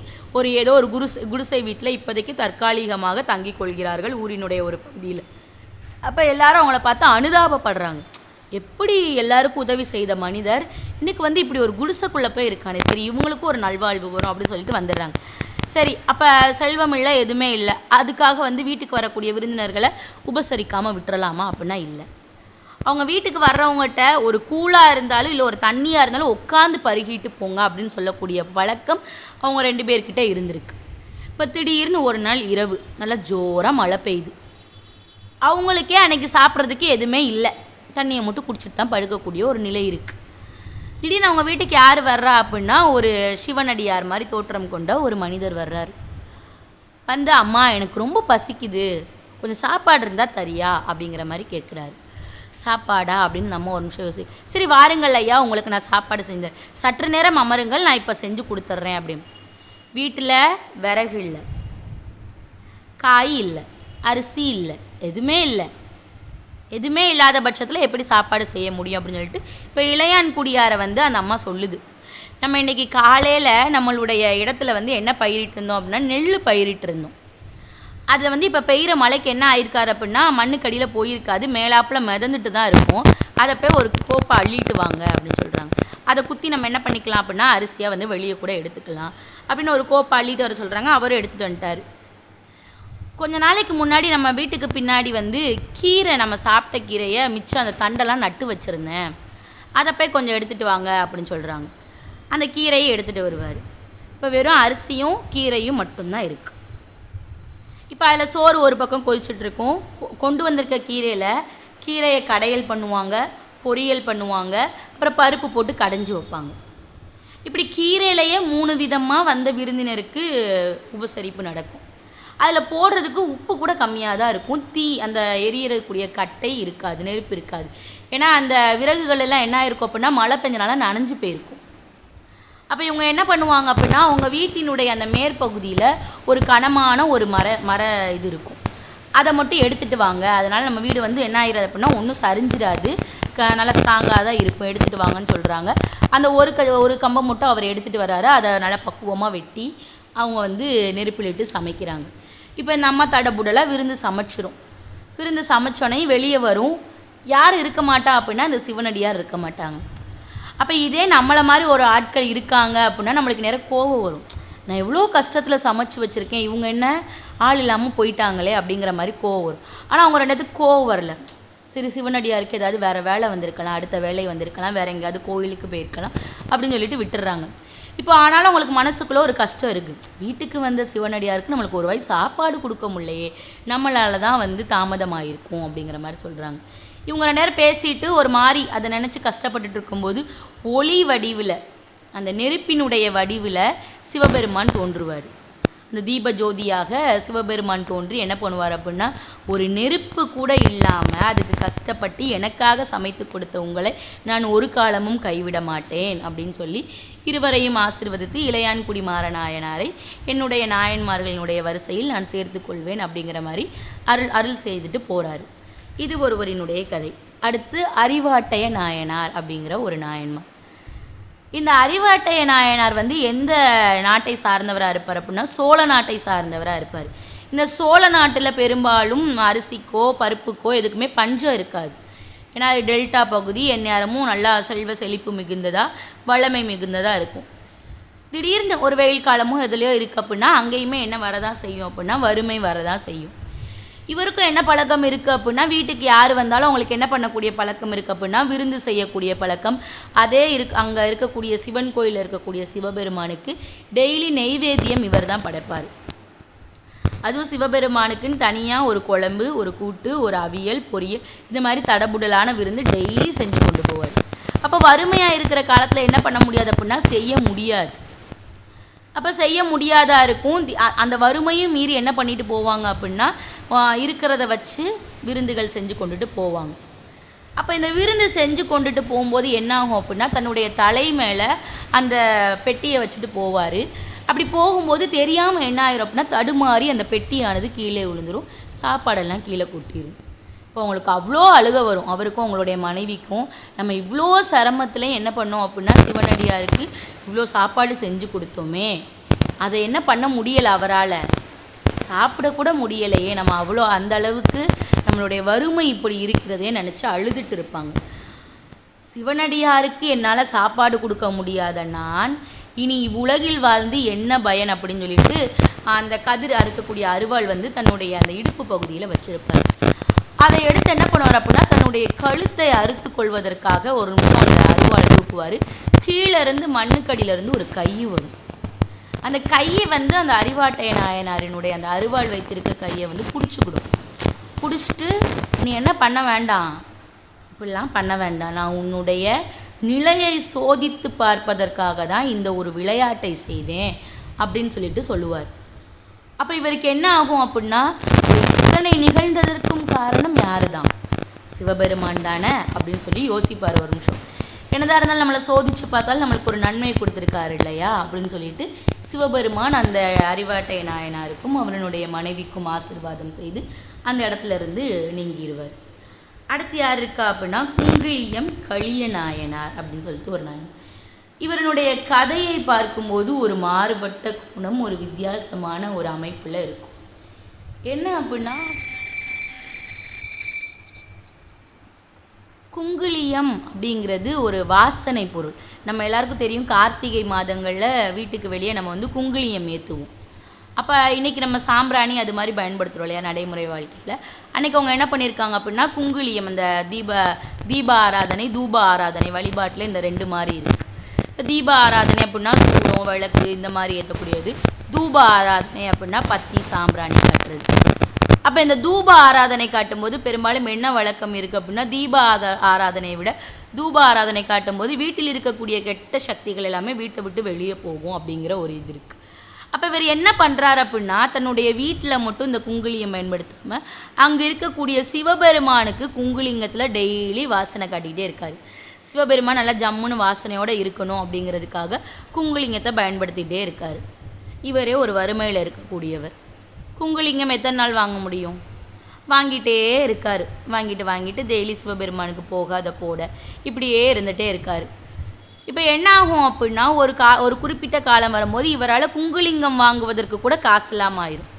ஏதோ ஒரு குடிசை வீட்டில் இப்போதைக்கு தற்காலிகமாக தங்கி கொள்கிறார்கள் ஊரினுடைய ஒரு பகுதியில். அப்போ எல்லாரும் அவங்கள பார்த்து அனுதாபப்படுறாங்க. எப்படி எல்லாருக்கும் உதவி செய்த மனிதர் இன்றைக்கி வந்து இப்படி ஒரு குடிசைக்குள்ளே போய் இருக்கானே, சரி இவங்களுக்கும் ஒரு நல்வாழ்வு வரும் அப்படின்னு சொல்லிட்டு வந்துடுறாங்க. சரி, அப்போ செல்வம் இல்லை, எதுவுமே இல்லை, அதுக்காக வந்து வீட்டுக்கு வரக்கூடிய விருந்தினர்களை உபசரிக்காமல் விட்டுறலாமா அப்படின்னா இல்லை. அவங்க வீட்டுக்கு வர்றவங்ககிட்ட ஒரு கூழாக இருந்தாலும் இல்லை ஒரு தண்ணியாக இருந்தாலும் உட்காந்து பருகிட்டு போங்க அப்படின்னு சொல்லக்கூடிய பழக்கம் அவங்க 2 பேர்கிட்ட இருந்திருக்கு. இப்போ திடீர்னு ஒரு நாள் இரவு நல்லா ஜோராக மழை பெய்யுது. அவங்களுக்கே அன்றைக்கி சாப்பிட்றதுக்கு எதுவுமே இல்லை, தண்ணியை மட்டும் குடிச்சிட்டு தான் படுக்கக்கூடிய ஒரு நிலை இருக்குது. திடீர்னு அவங்க வீட்டுக்கு யார் வர்றா அப்படின்னா ஒரு சிவனடியார் மாதிரி தோற்றம் கொண்ட ஒரு மனிதர் வர்றாரு. வந்து அம்மா எனக்கு ரொம்ப பசிக்குது, கொஞ்சம் சாப்பாடு இருந்தால் தரியா அப்படிங்கிற மாதிரி கேட்குறாரு. சாப்பாடா அப்படின்னு நம்ம ஒரு நிமிஷம் சரி வாருங்கள் ஐயா, உங்களுக்கு நான் சாப்பாடு செஞ்சேன், சற்று நேரம் அமருங்கள், நான் இப்போ செஞ்சு கொடுத்துட்றேன் அப்படின்னு. வீட்டில் விறகு இல்லை, காய் இல்லை, அரிசி இல்லை, எதுவுமே இல்லாத பட்சத்தில் எப்படி சாப்பாடு செய்ய முடியும் அப்படின்னு சொல்லிட்டு இப்போ இளையான்குடியாரை வந்து அந்த அம்மா சொல்லுது. நம்ம இன்றைக்கி காலையில் நம்மளுடைய இடத்துல வந்து என்ன பயிரிட்டு இருந்தோம் அப்படின்னா நெல் பயிரிட்டு இருந்தோம். அதில் வந்து இப்போ பெய்கிற மழைக்கு என்ன ஆயிருக்காரு அப்படின்னா மண்ணுக்கடியில் போயிருக்காது, மேலாப்பில் மிதந்துட்டு தான் இருக்கும். அதை போய் ஒரு கோப்பை அள்ளிட்டு வாங்க அப்படின்னு சொல்கிறாங்க. அதை குத்தி நம்ம என்ன பண்ணிக்கலாம் அப்படின்னா அரிசியாக வந்து வெளியே கூட எடுத்துக்கலாம் அப்படின்னு ஒரு கோப்பை அள்ளிட்டு வர சொல்கிறாங்க. அவரும் எடுத்துகிட்டு வந்துட்டார். கொஞ்ச நாளைக்கு முன்னாடி நம்ம வீட்டுக்கு பின்னாடி வந்து கீரை, நம்ம சாப்பிட்ட கீரையை மிச்சம் அந்த தண்டெல்லாம் நட்டு வச்சுருந்தேன், அதை போய் கொஞ்சம் எடுத்துகிட்டு வாங்க அப்படின்னு சொல்கிறாங்க. அந்த கீரையை எடுத்துகிட்டு வருவார். இப்போ வெறும் அரிசியும் கீரையும் மட்டும்தான் இருக்குது. இப்போ அதில் சோறு ஒரு பக்கம் கொதிச்சுட்ருக்கும். கொண்டு வந்திருக்க கீரையை கடையல் பண்ணுவாங்க, பொரியல் பண்ணுவாங்க, அப்புறம் பருப்பு போட்டு கடைஞ்சி வைப்பாங்க. இப்படி கீரையிலேயே 3 விதமாக வந்த விருந்தினருக்கு உபசரிப்பு நடக்கும். அதில் போடுறதுக்கு உப்பு கூட கம்மியாக தான் இருக்கும். அந்த எரியக்கூடிய கட்டை இருக்காது, நெருப்பு இருக்காது. ஏன்னா அந்த விறகுகள் எல்லாம் என்ன இருக்கும் அப்படின்னா மழை பெஞ்சனால நனைஞ்சு போயிருக்கும். அப்போ இவங்க என்ன பண்ணுவாங்க அப்படின்னா அவங்க வீட்டினுடைய அந்த மேற்பகுதியில் ஒரு கனமான ஒரு மர இது இருக்கும், அதை மட்டும் எடுத்துகிட்டு வாங்க. அதனால் நம்ம வீடு வந்து என்ன ஆயிடாது அப்படின்னா ஒன்றும் சரிஞ்சிடாது, நல்லா ஸ்ட்ராங்காக தான் இருக்கும், எடுத்துகிட்டு வாங்கன்னு சொல்கிறாங்க. அந்த ஒரு கம்பை மட்டும் அவர் எடுத்துகிட்டு வர்றாரு. அதை நல்லா பக்குவமாக வெட்டி அவங்க வந்து நெருப்பிலிட்டு சமைக்கிறாங்க. இப்போ இந்த அம்மா தடபுடலாக விருந்து சமைச்சிரும். விருந்து சமைச்சோன்னே வெளியே வரும். யார் இருக்க மாட்டா அப்படின்னா அந்த சிவனடியார் இருக்க மாட்டாங்க. அப்போ இதே நம்மளை மாதிரி ஒரு ஆட்கள் இருக்காங்க அப்படின்னா நம்மளுக்கு நிறைய கோபம் வரும். நான் எவ்வளோ கஷ்டத்தில் சமைச்சு வச்சுருக்கேன், இவங்க என்ன ஆள் இல்லாமல் போயிட்டாங்களே அப்படிங்கிற மாதிரி கோவம் வரும். ஆனால் அவங்க ரெண்டுத்துக்கு கோவம் வரல. சரி, சிவனடியாருக்கு ஏதாவது வேறு வேலை வந்திருக்கலாம், அடுத்த வேலை வந்திருக்கலாம், வேறு எங்கேயாவது கோயிலுக்கு போயிருக்கலாம் அப்படின்னு சொல்லிட்டு விட்டுடுறாங்க. இப்போ ஆனாலும் அவங்களுக்கு மனசுக்குள்ளே ஒரு கஷ்டம் இருக்குது. வீட்டுக்கு வந்த சிவனடியாருக்கு நம்மளுக்கு ஒரு வாய் சாப்பாடு கொடுக்க முடியலையே, நம்மளால தான் தாமதமாயிருக்கும் அப்படிங்கிற மாதிரி சொல்கிறாங்க. இவங்க 2 நேரம் பேசிட்டு ஒரு மாதிரி அதை நினச்சி கஷ்டப்பட்டுட்டு இருக்கும்போது ஒளி வடிவில், அந்த நெருப்பினுடைய வடிவில் சிவபெருமான் தோன்றுவார். இந்த தீப ஜோதியாக சிவபெருமான் தோன்றி என்ன பண்ணுவார் அப்படின்னா, ஒரு நெருப்பு கூட இல்லாமல் அதுக்கு கஷ்டப்பட்டு எனக்காக சமைத்து கொடுத்த உங்களை நான் ஒரு காலமும் கைவிட மாட்டேன் அப்படின்னு சொல்லி இருவரையும் ஆசீர்வதித்து இளையான்குடி மாறநாயனாரை என்னுடைய நாயன்மார்களினுடைய வரிசையில் நான் சேர்த்து கொள்வேன் அப்படிங்கிற மாதிரி அருள் செய்துட்டு போகிறாரு. இது ஒருவரினுடைய கதை. அடுத்து அறிவாட்டைய நாயனார் அப்படிங்கிற ஒரு நாயன்மார். இந்த அறிவாட்டைய நாயனார் எந்த நாட்டை சார்ந்தவராக இருப்பார் அப்படின்னா சோழ நாட்டை சார்ந்தவராக இருப்பார். இந்த சோழ நாட்டில் பெரும்பாலும் அரிசிக்கோ பருப்புக்கோ எதுக்குமே பஞ்சம் இருக்காது. ஏன்னா அது டெல்டா பகுதி, எந்நேரமும் நல்லா செல்வ செழிப்பு மிகுந்ததாக வளமை மிகுந்ததாக இருக்கும். திடீர்னு ஒரு வெயில் காலமோ எதுலையோ இருக்குது அப்படின்னா அங்கேயுமே என்ன வரதான் செய்யும் அப்படின்னா வறுமை வரதான் செய்யும். இவருக்கும் என்ன பழக்கம் இருக்குது அப்படின்னா, வீட்டுக்கு யார் வந்தாலும் அவங்களுக்கு என்ன பண்ணக்கூடிய பழக்கம் இருக்குது அப்படின்னா விருந்து செய்யக்கூடிய பழக்கம். அதே அங்கே இருக்கக்கூடிய சிவன் கோயிலில் இருக்கக்கூடிய சிவபெருமானுக்கு டெய்லி நெய்வேத்தியம் இவர் தான் படைப்பார். அதுவும் சிவபெருமானுக்குன்னு தனியாக ஒரு குழம்பு, ஒரு கூட்டு, ஒரு அவியல், பொரியல், இந்த மாதிரி தடபுடலான விருந்து டெய்லி செஞ்சு கொண்டு போவார். அப்போ வறுமையாக இருக்கிற காலத்தில் என்ன பண்ண முடியாது அப்படின்னா செய்ய முடியாது. அப்போ செய்ய முடியாதா இருக்கும். அந்த வறுமையும் மீறி என்ன பண்ணிட்டு போவாங்க அப்படின்னா இருக்கிறத வச்சு விருந்துகள் செஞ்சு கொண்டுட்டு போவாங்க. அப்போ இந்த விருந்து செஞ்சு கொண்டுட்டு போகும்போது என்ன ஆகும் அப்படின்னா, தன்னுடைய தலை மேலே அந்த பெட்டியை வச்சுட்டு போவார். அப்படி போகும்போது தெரியாமல் என்ன ஆயிரும் அப்படின்னா தடுமாறி அந்த பெட்டியானது கீழே விழுந்துடும், சாப்பாடெல்லாம் கீழே கொட்டிடும். இப்போ அவங்களுக்கு அவ்வளோ அழுக வரும், அவருக்கும் அவங்களுடைய மனைவிக்கும். நம்ம இவ்வளோ சிரமத்துலேயும் என்ன பண்ணோம் அப்படின்னா சிவனடியாருக்கு இவ்வளோ சாப்பாடு செஞ்சு கொடுத்தோமே, அதை என்ன பண்ண முடியலை, அவரால் சாப்பிடக்கூட முடியலையே, நம்ம அவ்வளோ அந்த அளவுக்கு நம்மளுடைய வறுமை இப்படி இருக்கிறதே நினச்சி அழுதுட்டு இருப்பாங்க. சிவனடியாருக்கு என்னால் சாப்பாடு கொடுக்க முடியாத நான் இனி உலகில் வாழ்ந்து என்ன பயன் அப்படின்னு சொல்லிட்டு அந்த கதிர் அறுக்கக்கூடிய அருவாள் தன்னுடைய அந்த இடுப்பு பகுதியில் வச்சுருப்பார். அதை எடுத்து என்ன பண்ணுவார் அப்படின்னா தன்னுடைய கழுத்தை அறுத்து கொள்வதற்காக ஒரு நிமிஷம் அந்த அருவாள் தூக்குவார். கீழேருந்து மண்ணுக்கடியிலேருந்து ஒரு கை வரும். அந்த கையை அந்த அறிவாட்டைய நாயனாரினுடைய அந்த அருவாள் வைத்திருக்க கையை பிடிச்சிக்கிடும். பிடிச்சிட்டு நீ என்ன பண்ண வேண்டாம், இப்படிலாம் பண்ண வேண்டாம், நான் உன்னுடைய நிலையை சோதித்து பார்ப்பதற்காக தான் இந்த ஒரு விளையாட்டை செய்தேன் அப்படின்னு சொல்லிட்டு சொல்லுவார். அப்போ இவருக்கு என்ன ஆகும் அப்படின்னா, இத்தனை நிகழ்ந்ததற்கும் காரணம் யாரு தான், சிவபெருமான் தானே அப்படின்னு சொல்லி யோசிப்பார் ஒரு நிமிஷம். என்னதான் இருந்தாலும் நம்மளை சோதித்து பார்த்தாலும் நம்மளுக்கு ஒரு நன்மை கொடுத்துருக்காரு இல்லையா அப்படின்னு சொல்லிட்டு சிவபெருமான் அந்த அறிவாட்டைய நாயனாருக்கும் அவனுடைய மனைவிக்கும் ஆசீர்வாதம் செய்து அந்த இடத்துல இருந்து நீங்கிடுவார். அடுத்து யார் இருக்கா அப்படின்னா குங்கிலியம் களிய நாயனார் அப்படின்னு சொல்லிட்டு ஒரு நாயனார். இவருடைய கதையை பார்க்கும்போது ஒரு மாறுபட்ட குணம், ஒரு வித்தியாசமான ஒரு அமைப்பில் இருக்கும். என்ன அப்படின்னா, குங்குளியம் அப்படிங்கிறது ஒரு வாசனை பொருள். நம்ம எல்லாருக்கும் தெரியும், கார்த்திகை மாதங்களில் வீட்டுக்கு வெளியே நம்ம குங்குளியம் ஏற்றுவோம். அப்போ இன்றைக்கி நம்ம சாம்பிராணி அது மாதிரி பயன்படுத்துகிறோம் இல்லையா நடைமுறை வாழ்க்கையில். அன்றைக்கி அவங்க என்ன பண்ணியிருக்காங்க அப்படின்னா குங்குளியம், அந்த தீப ஆராதனை தூப ஆராதனை வழிபாட்டில் இந்த ரெண்டு மாதிரி இருக்குது. தீப ஆராதனை அப்படின்னா சூடம் விளக்கு இந்த மாதிரி ஏற்றக்கூடியது. தூப ஆராதனை அப்படின்னா பத்தி சாம்பிராணி காட்டுறது. அப்போ இந்த தூப ஆராதனை காட்டும்போது பெரும்பாலும் என்ன வழக்கம் இருக்குது அப்படின்னா, தீப ஆராதனையை விட தூப ஆராதனை காட்டும்போது வீட்டில் இருக்கக்கூடிய கெட்ட சக்திகள் எல்லாமே வீட்டை விட்டு வெளியே போகும் அப்படிங்கிற ஒரு இது இருக்குது. அப்போ இவர் என்ன பண்ணுறாரு அப்படின்னா, தன்னுடைய வீட்டில் மட்டும் இந்த குங்குளியம் பயன்படுத்தாமல் அங்கே இருக்கக்கூடிய சிவபெருமானுக்கு குங்குலிங்கத்தில் டெய்லி வாசனை காட்டிகிட்டே இருக்கார். சிவபெருமான் நல்லா ஜம்முன்னு வாசனையோடு இருக்கணும் அப்படிங்கிறதுக்காக குங்குலிங்கத்தை பயன்படுத்திகிட்டே இருக்கார். இவரே ஒரு வறுமையில் இருக்கக்கூடியவர். குங்குலிங்கம் எத்தனை நாள் வாங்க முடியும்? வாங்கிட்டே இருக்கார். வாங்கிட்டு டெய்லி சிவபெருமானுக்கு போகாத போட இப்படியே இருந்துகிட்டே இருக்கார். இப்போ என்ன ஆகும் அப்படின்னா, ஒரு குறிப்பிட்ட காலம் வரும்போது இவரால் குங்குலிங்கம் வாங்குவதற்கு கூட காசு இல்லாமல் ஆயிரும்.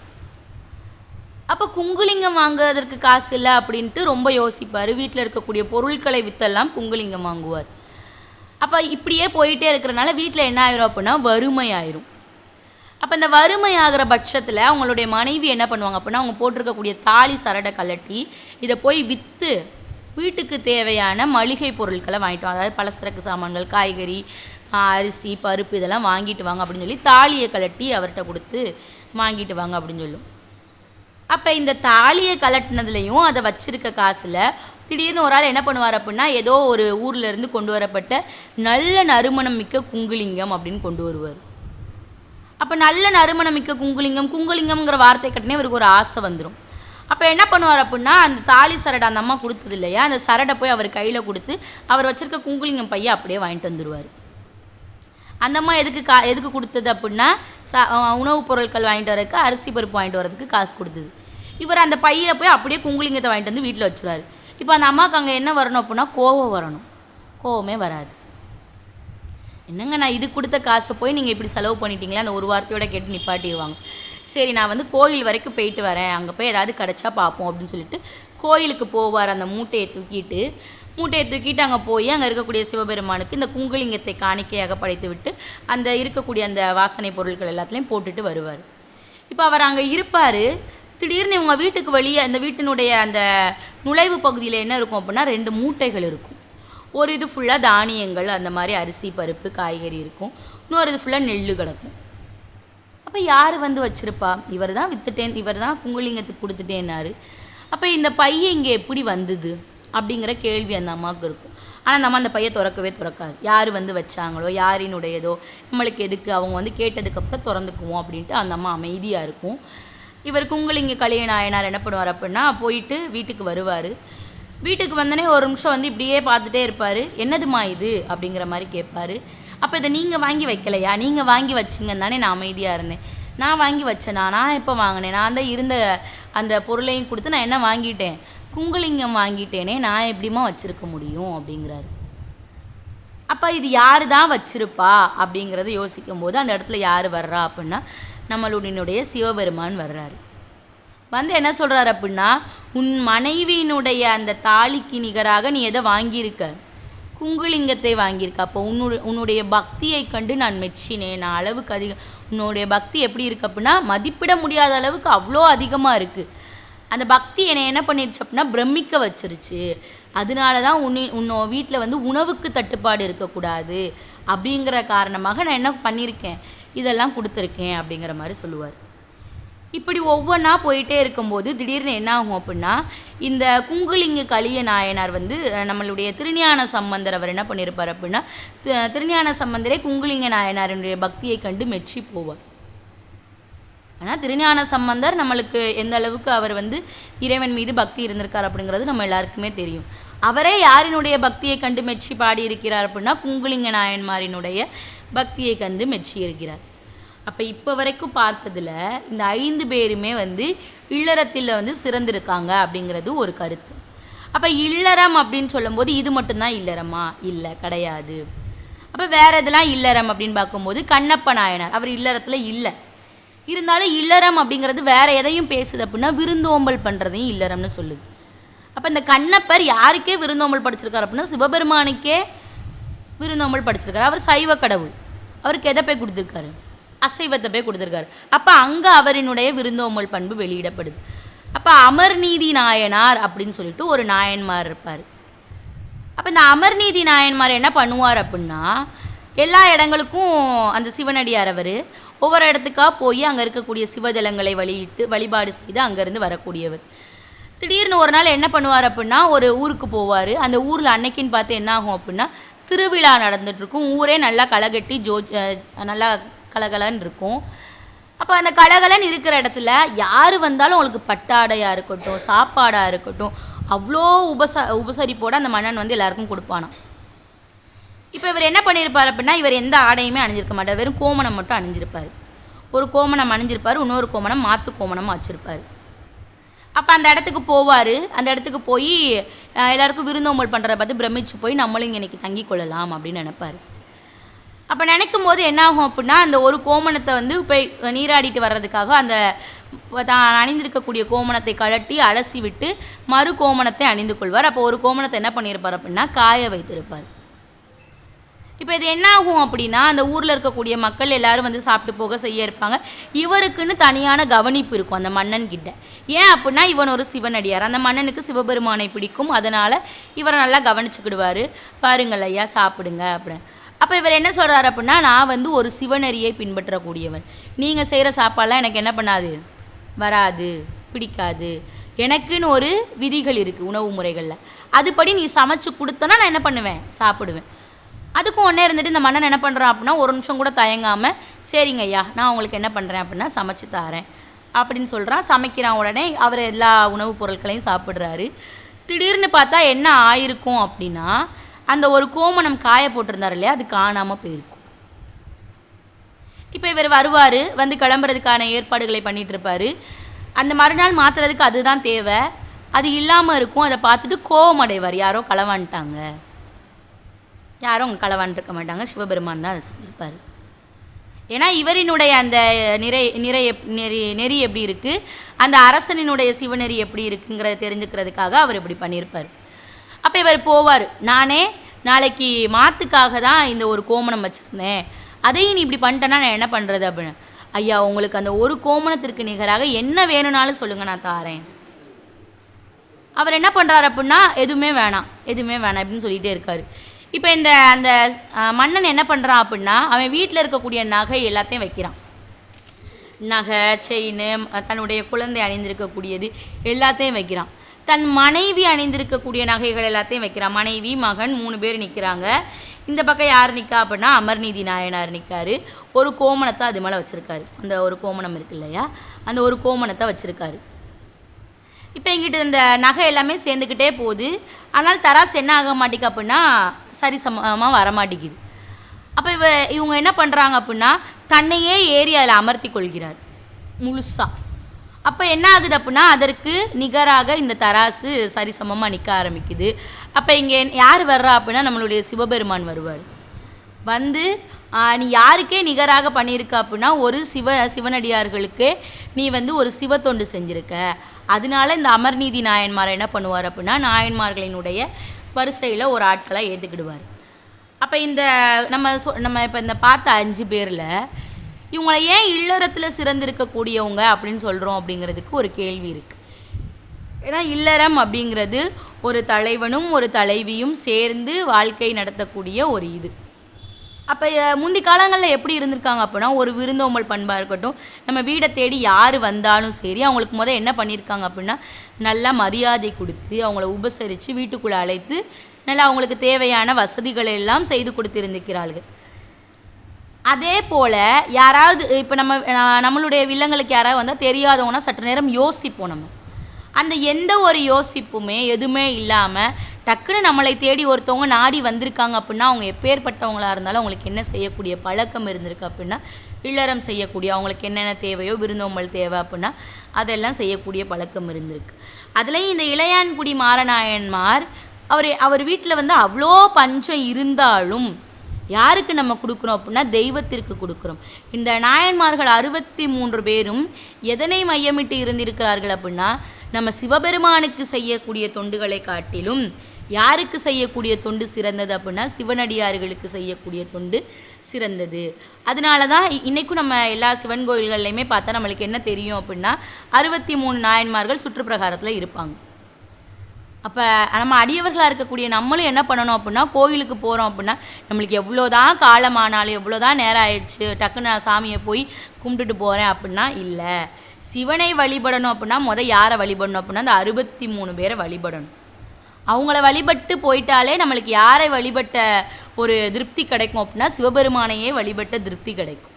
அப்போ குங்குலிங்கம் வாங்குவதற்கு காசு இல்லை அப்படின்ட்டு ரொம்ப யோசிப்பார். வீட்டில் இருக்கக்கூடிய பொருட்களை விற்றெல்லாம் குங்குலிங்கம் வாங்குவார். அப்போ இப்படியே போயிட்டே இருக்கிறனால வீட்டில் என்ன ஆயிரும் அப்படின்னா வறுமை ஆயிரும். அப்போ இந்த வறுமை ஆகிற பட்சத்தில் அவங்களுடைய மனைவி என்ன பண்ணுவாங்க அப்படின்னா, அவங்க போட்டிருக்கக்கூடிய தாலி சரடை கலட்டி இதை போய் விற்று வீட்டுக்கு தேவையான மளிகை பொருட்களை வாங்கிட்டு வாங்க. அதாவது பலசரக்கு சாமான்கள், காய்கறி, அரிசி, பருப்பு இதெல்லாம் வாங்கிட்டு வாங்க அப்படின்னு சொல்லி தாலியை கலட்டி அவர்கிட்ட கொடுத்து வாங்கிட்டு வாங்க அப்படின்னு சொல்லும். அப்போ இந்த தாலியை கலட்டினதுலையும் அதை வச்சிருக்க காசில் திடீர்னு ஒரு ஆள் என்ன பண்ணுவார் அப்படின்னா, ஏதோ ஒரு ஊர்லேருந்து கொண்டு வரப்பட்ட நல்ல நறுமணம் மிக்க குங்குலிங்கம் அப்படின்னு கொண்டு வருவார். அப்போ நல்ல நறுமணம் மிக்க குங்குலிங்கம்ங்கிற வார்த்தை கட்டினே இவருக்கு ஒரு ஆசை வந்துடும். அப்போ என்ன பண்ணுவார் அப்படின்னா, அந்த தாலி சரடை அந்த அம்மா கொடுத்தது இல்லையா, அந்த சரடை போய் அவர் கையில் கொடுத்து அவர் வச்சுருக்க குங்குலிங்கம் பையை அப்படியே வாங்கிட்டு வந்துடுவார். அந்த அம்மா எதுக்கு கொடுத்தது அப்படின்னா, உணவுப் பொருட்கள் வாங்கிட்டு வரதுக்கு, அரிசி பருப்பு வாங்கிட்டு வரதுக்கு காசு கொடுத்தது. இவர் அந்த பையில் போய் அப்படியே குங்குலிங்கத்தை வாங்கிட்டு வந்து வீட்டில் வச்சுருவார். இப்போ அந்த அம்மாவுக்கு அங்கே என்ன வரணும் அப்படின்னா, கோவம் வரணும். கோவமே வராது. என்னங்க நான் இது கொடுத்த காசை போய் நீங்கள் இப்படி செலவு பண்ணிட்டீங்களே, அந்த ஒரு வார்த்தையோட கேட்டு நிப்பாட்டிடுவாங்க. சரி நான் வந்து கோயில் வரைக்கும் போயிட்டு வரேன், அங்கே போய் ஏதாவது கிடச்சா பார்ப்போம் அப்படின்னு சொல்லிட்டு கோயிலுக்கு போவார். அந்த மூட்டையை தூக்கிட்டு அங்கே போய் அங்கே இருக்கக்கூடிய சிவபெருமானுக்கு இந்த குங்குலிங்கத்தை காணிக்கையாக படைத்து விட்டு அந்த இருக்கக்கூடிய அந்த வாசனை பொருட்கள் எல்லாத்துலேயும் போட்டுட்டு வருவார். இப்போ அவர் அங்கே இருப்பார். திடீர்னு இவங்க வீட்டுக்கு வெளியே அந்த வீட்டினுடைய அந்த நுழைவு பகுதியில் என்ன இருக்கும் அப்படின்னா, 2 மூட்டைகள் இருக்கும். ஒரு இது ஃபுல்லாக தானியங்கள், அந்த மாதிரி அரிசி பருப்பு காய்கறி இருக்கும். இன்னொரு இது ஃபுல்லாக நெல் கிடக்கும். அப்போ யார் வந்து வச்சுருப்பா? இவர் தான் விற்றுட்டேன், இவர் தான் குங்குலிங்கத்துக்கு கொடுத்துட்டேன்னாரு. அப்போ இந்த பையை இங்கே எப்படி வந்தது அப்படிங்கிற கேள்வி அந்த அம்மாவுக்கு இருக்கும். ஆனால் அந்த அம்மா அந்த பையை திறக்காது. யார் வந்து வச்சாங்களோ, யாரினுடையதோ, நம்மளுக்கு எதுக்கு, அவங்க வந்து கேட்டதுக்கப்புறம் திறந்துக்குவோம் அப்படின்ட்டு அந்த அம்மா அமைதியாக இருக்கும். இவர் குங்குலிங்க கலிய நாயனார் என்ன பண்ணுவார் அப்படின்னா, போயிட்டு வீட்டுக்கு வருவார். வீட்டுக்கு வந்தோடனே ஒரு நிமிஷம் வந்து இப்படியே பார்த்துட்டே இருப்பார். என்னதுமா இது அப்படிங்கிற மாதிரி கேட்பார். அப்போ இதை நீங்கள் வாங்கி வைக்கலையா, நீங்கள் வாங்கி வச்சிங்கன்னு தானே நான் அமைதியாக இருந்தேன். நான் வாங்கி வச்சேனா? நான் எப்போ வாங்கினேன்? நான் தான் இருந்த அந்த பொருளையும் கொடுத்து நான் என்ன வாங்கிட்டேன்? குங்குலிங்கம் வாங்கிட்டேனே, நான் எப்படிமா வச்சுருக்க முடியும் அப்படிங்கிறாரு. அப்போ இது யார் தான் வச்சிருப்பா அப்படிங்கிறத யோசிக்கும் போது அந்த இடத்துல யார் வர்றா அப்படின்னா, நம்மளுடைய சிவபெருமான் வர்றாரு. வந்து என்ன சொல்கிறார் அப்படின்னா, உன் மனைவியினுடைய அந்த தாலிக்கு நிகராக நீ எதை வாங்கியிருக்க? குங்குலிங்கத்தை வாங்கியிருக்க. அப்போ உன்னுடைய பக்தியை கண்டு நான் மெச்சினேன். நான் அளவுக்கு அதிகம், உன்னுடைய பக்தி எப்படி இருக்குது அப்படின்னா, மதிப்பிட முடியாத அளவுக்கு அவ்வளோ அதிகமாக இருக்குது. அந்த பக்தி என்னை என்ன பண்ணிடுச்சு அப்படின்னா, பிரமிக்க வச்சிருச்சு. அதனால தான் உன்னோட வீட்டில் வந்து உணவுக்கு தட்டுப்பாடு இருக்கக்கூடாது அப்படிங்கிற காரணமாக நான் என்ன பண்ணியிருக்கேன், இதெல்லாம் கொடுத்துருக்கேன் அப்படிங்கிற மாதிரி சொல்லுவார். இப்படி ஒவ்வொன்றா போயிட்டே இருக்கும்போது திடீர்னு என்ன ஆகும் அப்படின்னா, இந்த குங்குலிங்க கலிய நாயனார் வந்து நம்மளுடைய திருஞான சம்பந்தர் அவர் என்ன பண்ணியிருப்பார் அப்படின்னா, திருஞான சம்பந்தரே குங்குலிங்க நாயனாருடைய பக்தியை கண்டு மெச்சி போவார். ஆனால் திருஞான சம்பந்தர் நம்மளுக்கு எந்த அளவுக்கு அவர் வந்து இறைவன் மீது பக்தி இருந்திருக்கார் அப்படிங்கிறது நம்ம எல்லாருக்குமே தெரியும். அவரே யாரினுடைய பக்தியை கண்டு மெச்சி பாடியிருக்கிறார் அப்படின்னா, குங்குலிங்க நாயன்மாரினுடைய பக்தியை கண்டு மெச்சி இருக்கிறார். அப்போ இப்போ வரைக்கும் பார்த்ததில் இந்த 5 பேருமே வந்து இல்லறத்தில் வந்து சிறந்திருக்காங்க அப்படிங்கிறது ஒரு கருத்து. அப்போ இல்லறம் அப்படின்னு சொல்லும்போது இது மட்டும்தான் இல்லறமா? இல்லை, கிடையாது. அப்போ வேறு எதெல்லாம் இல்லறம் அப்படின்னு பார்க்கும்போது, கண்ணப்ப நாயனார் அவர் இல்லறத்தில் இல்லை. இருந்தாலும் இல்லறம் அப்படிங்கிறது வேறு எதையும் பேசுது அப்படின்னா, விருந்தோம்பல் பண்ணுறதையும் இல்லறம்னு சொல்லுது. அப்போ இந்த கண்ணப்பர் யாருக்கே விருந்தோம்பல் படிச்சிருக்காரு அப்படின்னா, சிவபெருமானுக்கே விருந்தோம்பல் படிச்சிருக்காரு. அவர் சைவ கடவுள். அவருக்கு எதை போய் கொடுத்துருக்காரு? அசைவத்தை போய் கொடுத்துருக்காரு. அப்போ அங்கே அவரினுடைய விருந்தோம்பல் பண்பு வெளியிடப்படுது. அப்போ அமர்நீதி நாயனார் அப்படின்னு சொல்லிட்டு ஒரு நாயன்மார் இருப்பார். அப்போ இந்த அமர்நீதி நாயன்மார் என்ன பண்ணுவார் அப்படின்னா, எல்லா இடங்களுக்கும் அந்த சிவனடியார் அவர் ஒவ்வொரு இடத்துக்காக போய் அங்கே இருக்கக்கூடிய சிவஜலங்களை வழிபாடு செய்து அங்கேருந்து வரக்கூடியவர். திடீர்னு ஒரு நாள் என்ன பண்ணுவார் அப்படின்னா, ஒரு ஊருக்கு போவார். அந்த ஊரில் அன்னைக்குன்னு பார்த்து என்ன ஆகும் அப்படின்னா, திருவிழா நடந்துகிட்ருக்கும். ஊரே நல்லா களைகட்டி நல்லா கலகலன்னு இருக்கும். அப்போ அந்த கலகலன்னு இருக்கிற இடத்துல யார் வந்தாலும் அவங்களுக்கு பட்டாடையாக இருக்கட்டும், சாப்பாடாக இருக்கட்டும், அவ்வளோ உபசரிப்போடு அந்த மன்னன் வந்து எல்லாருக்கும் கொடுப்பானாம். இப்போ இவர் என்ன பண்ணியிருப்பார் அப்படின்னா, இவர் எந்த ஆடையுமே அணிஞ்சிருக்க மாட்டார். வெறும் கோமணம் மட்டும் அணிஞ்சிருப்பார். ஒரு கோமணம் அணிஞ்சிருப்பார், இன்னொரு கோமணம் மாற்று கோமணமாக வச்சுருப்பார். அப்போ அந்த இடத்துக்கு போவார். அந்த இடத்துக்கு போய் எல்லாருக்கும் விருந்தோம்பல் பண்ணுறத பார்த்து பிரமிச்சு போய் நம்மளும் இங்கே இன்றைக்கி தங்கி கொள்ளலாம் அப்படின்னு நினைப்பார். அப்போ நினைக்கும் போது என்ன ஆகும் அப்படின்னா, அந்த ஒரு கோமணத்தை வந்து போய் நீராடிட்டு வர்றதுக்காக அந்த தான் அணிந்திருக்கக்கூடிய கோமணத்தை கழட்டி அலசி விட்டு மறு கோமணத்தை அணிந்து கொள்வார். அப்போ ஒரு கோமணத்தை என்ன பண்ணியிருப்பார் அப்படின்னா காய வைத்திருப்பார். இப்போ இது என்ன ஆகும் அப்படின்னா, அந்த ஊரில் இருக்கக்கூடிய மக்கள் எல்லாரும் வந்து சாப்பிட்டு போக செய்ய இருப்பாங்க. இவருக்குன்னு தனியான கவனிப்பு இருக்கும் அந்த மன்னன் கிட்ட. ஏன் அப்படின்னா இவன் ஒரு சிவனடியார், அந்த மன்னனுக்கு சிவபெருமானை பிடிக்கும், அதனால் இவரை நல்லா கவனிச்சுக்கிடுவார். பாருங்கள் ஐயா சாப்பிடுங்க அப்படின்னு. அப்போ இவர் என்ன சொல்கிறார் அப்படின்னா, நான் வந்து ஒரு சிவனரியை பின்பற்றக்கூடியவன், நீங்கள் செய்கிற சாப்பாடெலாம் எனக்கு என்ன பண்ணாது, வராது, பிடிக்காது, எனக்குன்னு ஒரு விதிகள் இருக்குது உணவு முறைகளில், அதுபடி நீ சமைச்சு கொடுத்தனா நான் என்ன பண்ணுவேன், சாப்பிடுவேன். அதுக்கும் ஒன்றே இருந்துட்டு இந்த மன்னன் என்ன பண்ணுறான் அப்படின்னா, ஒரு நிமிஷம் கூட தயங்காமல் சரிங்க ஐயா நான் உங்களுக்கு என்ன பண்ணுறேன் அப்படின்னா சமைச்சு தாரேன் அப்படின்னு சொல்கிறான். சமைக்கிறான். உடனே அவர் எல்லா உணவுப் பொருட்களையும் சாப்பிட்றாரு. திடீர்னு பார்த்தா என்ன ஆயிருக்கும் அப்படின்னா, அந்த ஒரு கோமணம் காய போட்டிருந்தார் இல்லையா, அது காணாமல் போயிருக்கும். இப்போ இவர் வருவார், வந்து கிளம்புறதுக்கான ஏற்பாடுகளை பண்ணிகிட்டு இருப்பார். அந்த மறுநாள் மாற்றுறதுக்கு அதுதான் தேவை, அது இல்லாமல் இருக்கும். அதை பார்த்துட்டு கோவம் அடைவார், யாரோ களவான்ட்டாங்க, யாரும் அவங்க களவான்ருக்க மாட்டாங்க, சிவபெருமான் தான் அதை செஞ்சிருப்பார். ஏன்னா இவரினுடைய அந்த நெறி எப்படி இருக்குது, அந்த அரசனினுடைய சிவநெறி எப்படி இருக்குங்கிறத தெரிஞ்சுக்கிறதுக்காக அவர் இப்படி பண்ணியிருப்பார். அப்போ இவர் போவார், நானே நாளைக்கு மாற்றுக்காக தான் இந்த ஒரு கோமணம் வச்சுருந்தேன், அதையும் நீ இப்படி பண்ணிட்டேன்னா நான் என்ன பண்ணுறது அப்படின்னு. ஐயா உங்களுக்கு அந்த ஒரு கோமணத்திற்கு நிகராக என்ன வேணும்னாலும் சொல்லுங்கள் நான் தாரேன். அவர் என்ன பண்ணுறாரு அப்படின்னா, எதுவுமே வேணாம் அப்படின்னு சொல்லிகிட்டே இருக்கார். இப்போ அந்த மன்னன் என்ன பண்ணுறான் அப்படின்னா, அவன் வீட்டில் இருக்கக்கூடிய நகை எல்லாத்தையும் வைக்கிறான். நகை, செயின், தன்னுடைய குழந்தை அணிந்திருக்கக்கூடியது எல்லாத்தையும் வைக்கிறான். தன் மனைவி அணிந்திருக்கக்கூடிய நகைகள் எல்லாத்தையும் வைக்கிறான். மனைவி, மகன் 3 பேர் நிற்கிறாங்க. இந்த பக்கம் யார் நிற்கா அப்படின்னா அமர்நீதி நாயனார் நிற்காரு. ஒரு கோமணத்தை அது மேலே வச்சுருக்காரு. அந்த ஒரு கோமணம் இருக்கு இல்லையா, அந்த ஒரு கோமணத்தை வச்சுருக்காரு. இப்போ எங்கிட்ட இந்த நகை எல்லாமே சேர்ந்துக்கிட்டே போகுது. ஆனால் தராசு என்ன ஆக மாட்டேங்குது அப்படின்னா சரி சமமாக வரமாட்டேங்குது. அப்போ இவங்க என்ன பண்ணுறாங்க அப்படின்னா, தன்னையே ஏறி அதில் அமர்த்தி கொள்கிறார் முழுசாக. அப்போ என்ன ஆகுது அப்படின்னா, அதற்கு நிகராக இந்த தராசு சரிசமமாக நிற்க ஆரம்பிக்குது. அப்போ இங்கே யார் வர்றா அப்படின்னா நம்மளுடைய சிவபெருமான் வருவார். வந்து நீ யாருக்கே நிகராக பண்ணியிருக்க அப்படின்னா ஒரு சிவனடியார்களுக்கு நீ வந்து ஒரு சிவத்தொண்டு செஞ்சுருக்க, அதனால இந்த அமர்நீதி நாயன்மாரை என்ன பண்ணுவார் அப்படின்னா நாயன்மார்களினுடைய வரிசையில் ஒரு ஆட்களாக ஏற்றுக்கிடுவார். அப்போ நம்ம இப்போ இந்த பார்த்த 5 பேரில் இவங்களை ஏன் இல்லறத்தில் சிறந்திருக்கக்கூடியவங்க அப்படின்னு சொல்கிறோம் அப்படிங்கிறதுக்கு ஒரு கேள்வி இருக்குது. ஏன்னா இல்லறம் அப்படிங்கிறது ஒரு தலைவனும் ஒரு தலைவியும் சேர்ந்து வாழ்க்கை நடத்தக்கூடிய ஒரு இது. அப்போ முந்தி காலங்களில் எப்படி இருந்திருக்காங்க அப்படின்னா, ஒரு விருந்தோம்பல் பண்பாக இருக்கட்டும், நம்ம வீடை தேடி யார் வந்தாலும் சரி அவங்களுக்கு என்ன பண்ணியிருக்காங்க அப்படின்னா நல்லா மரியாதை கொடுத்து அவங்கள உபசரித்து வீட்டுக்குள்ளே அழைத்து நல்லா அவங்களுக்கு தேவையான வசதிகளை எல்லாம் செய்து கொடுத்திருந்திருக்கிறார்கள். அதே போல் யாராவது இப்போ நம்மளுடைய வில்லங்களுக்கு யாராவது வந்தால் தெரியாதவங்கன்னா சற்று நேரம் யோசிப்போம். நம்ம அந்த எந்த ஒரு யோசிப்புமே எதுவுமே இல்லாமல் டக்குன்னு நம்மளை தேடி ஒருத்தவங்க நாடி வந்திருக்காங்க அப்படின்னா அவங்க எப்பேற்பட்டவங்களாக இருந்தாலும் அவங்களுக்கு என்ன செய்யக்கூடிய பழக்கம் இருந்திருக்கு அப்படின்னா இல்லறம் செய்யக்கூடிய, அவங்களுக்கு என்னென்ன தேவையோ விருந்தோம்பல் தேவை அப்படின்னா அதெல்லாம் செய்யக்கூடிய பழக்கம் இருந்திருக்கு. அதுலேயும் இந்த இளையான்குடி மாரநாயன்மார் அவர் வீட்டில் வந்து அவ்வளோ பஞ்சம் இருந்தாலும் யாருக்கு நம்ம கொடுக்குறோம் அப்படின்னா தெய்வத்திற்கு கொடுக்குறோம். இந்த நாயன்மார்கள் 63 பேரும் எதனை மையமிட்டு இருந்திருக்கிறார்கள் அப்படின்னா நம்ம சிவபெருமானுக்கு செய்யக்கூடிய தொண்டுகளை காட்டிலும் யாருக்கு செய்யக்கூடிய தொண்டு சிறந்தது அப்படின்னா சிவனடியார்களுக்கு செய்யக்கூடிய தொண்டு சிறந்தது. அதனால தான் இன்றைக்கும் நம்ம எல்லா சிவன் கோயில்கள்லையுமே பார்த்தா நம்மளுக்கு என்ன தெரியும் அப்படின்னா 63 நாயன்மார்கள் சுற்றுப்பிரகாரத்தில் இருப்பாங்க. அப்போ நம்ம அடியவர்களாக இருக்கக்கூடிய நம்மளும் என்ன பண்ணணும் அப்படின்னா கோயிலுக்கு போகிறோம் அப்படின்னா நம்மளுக்கு எவ்வளோதான் காலமானாலும் எவ்வளோதான் நேரம் ஆயிடுச்சு டக்குன்னு நான் சாமியை போய் கும்பிட்டுட்டு போகிறேன் அப்படின்னா இல்லை. சிவனை வழிபடணும் அப்படின்னா யாரை வழிபடணும் அப்படின்னா அந்த 63 பேரை வழிபடணும். அவங்கள வழிபட்டு போயிட்டாலே நம்மளுக்கு யாரை வழிபட்ட ஒரு திருப்தி கிடைக்கும் அப்படின்னா சிவபெருமானையே வழிபட்ட திருப்தி கிடைக்கும்.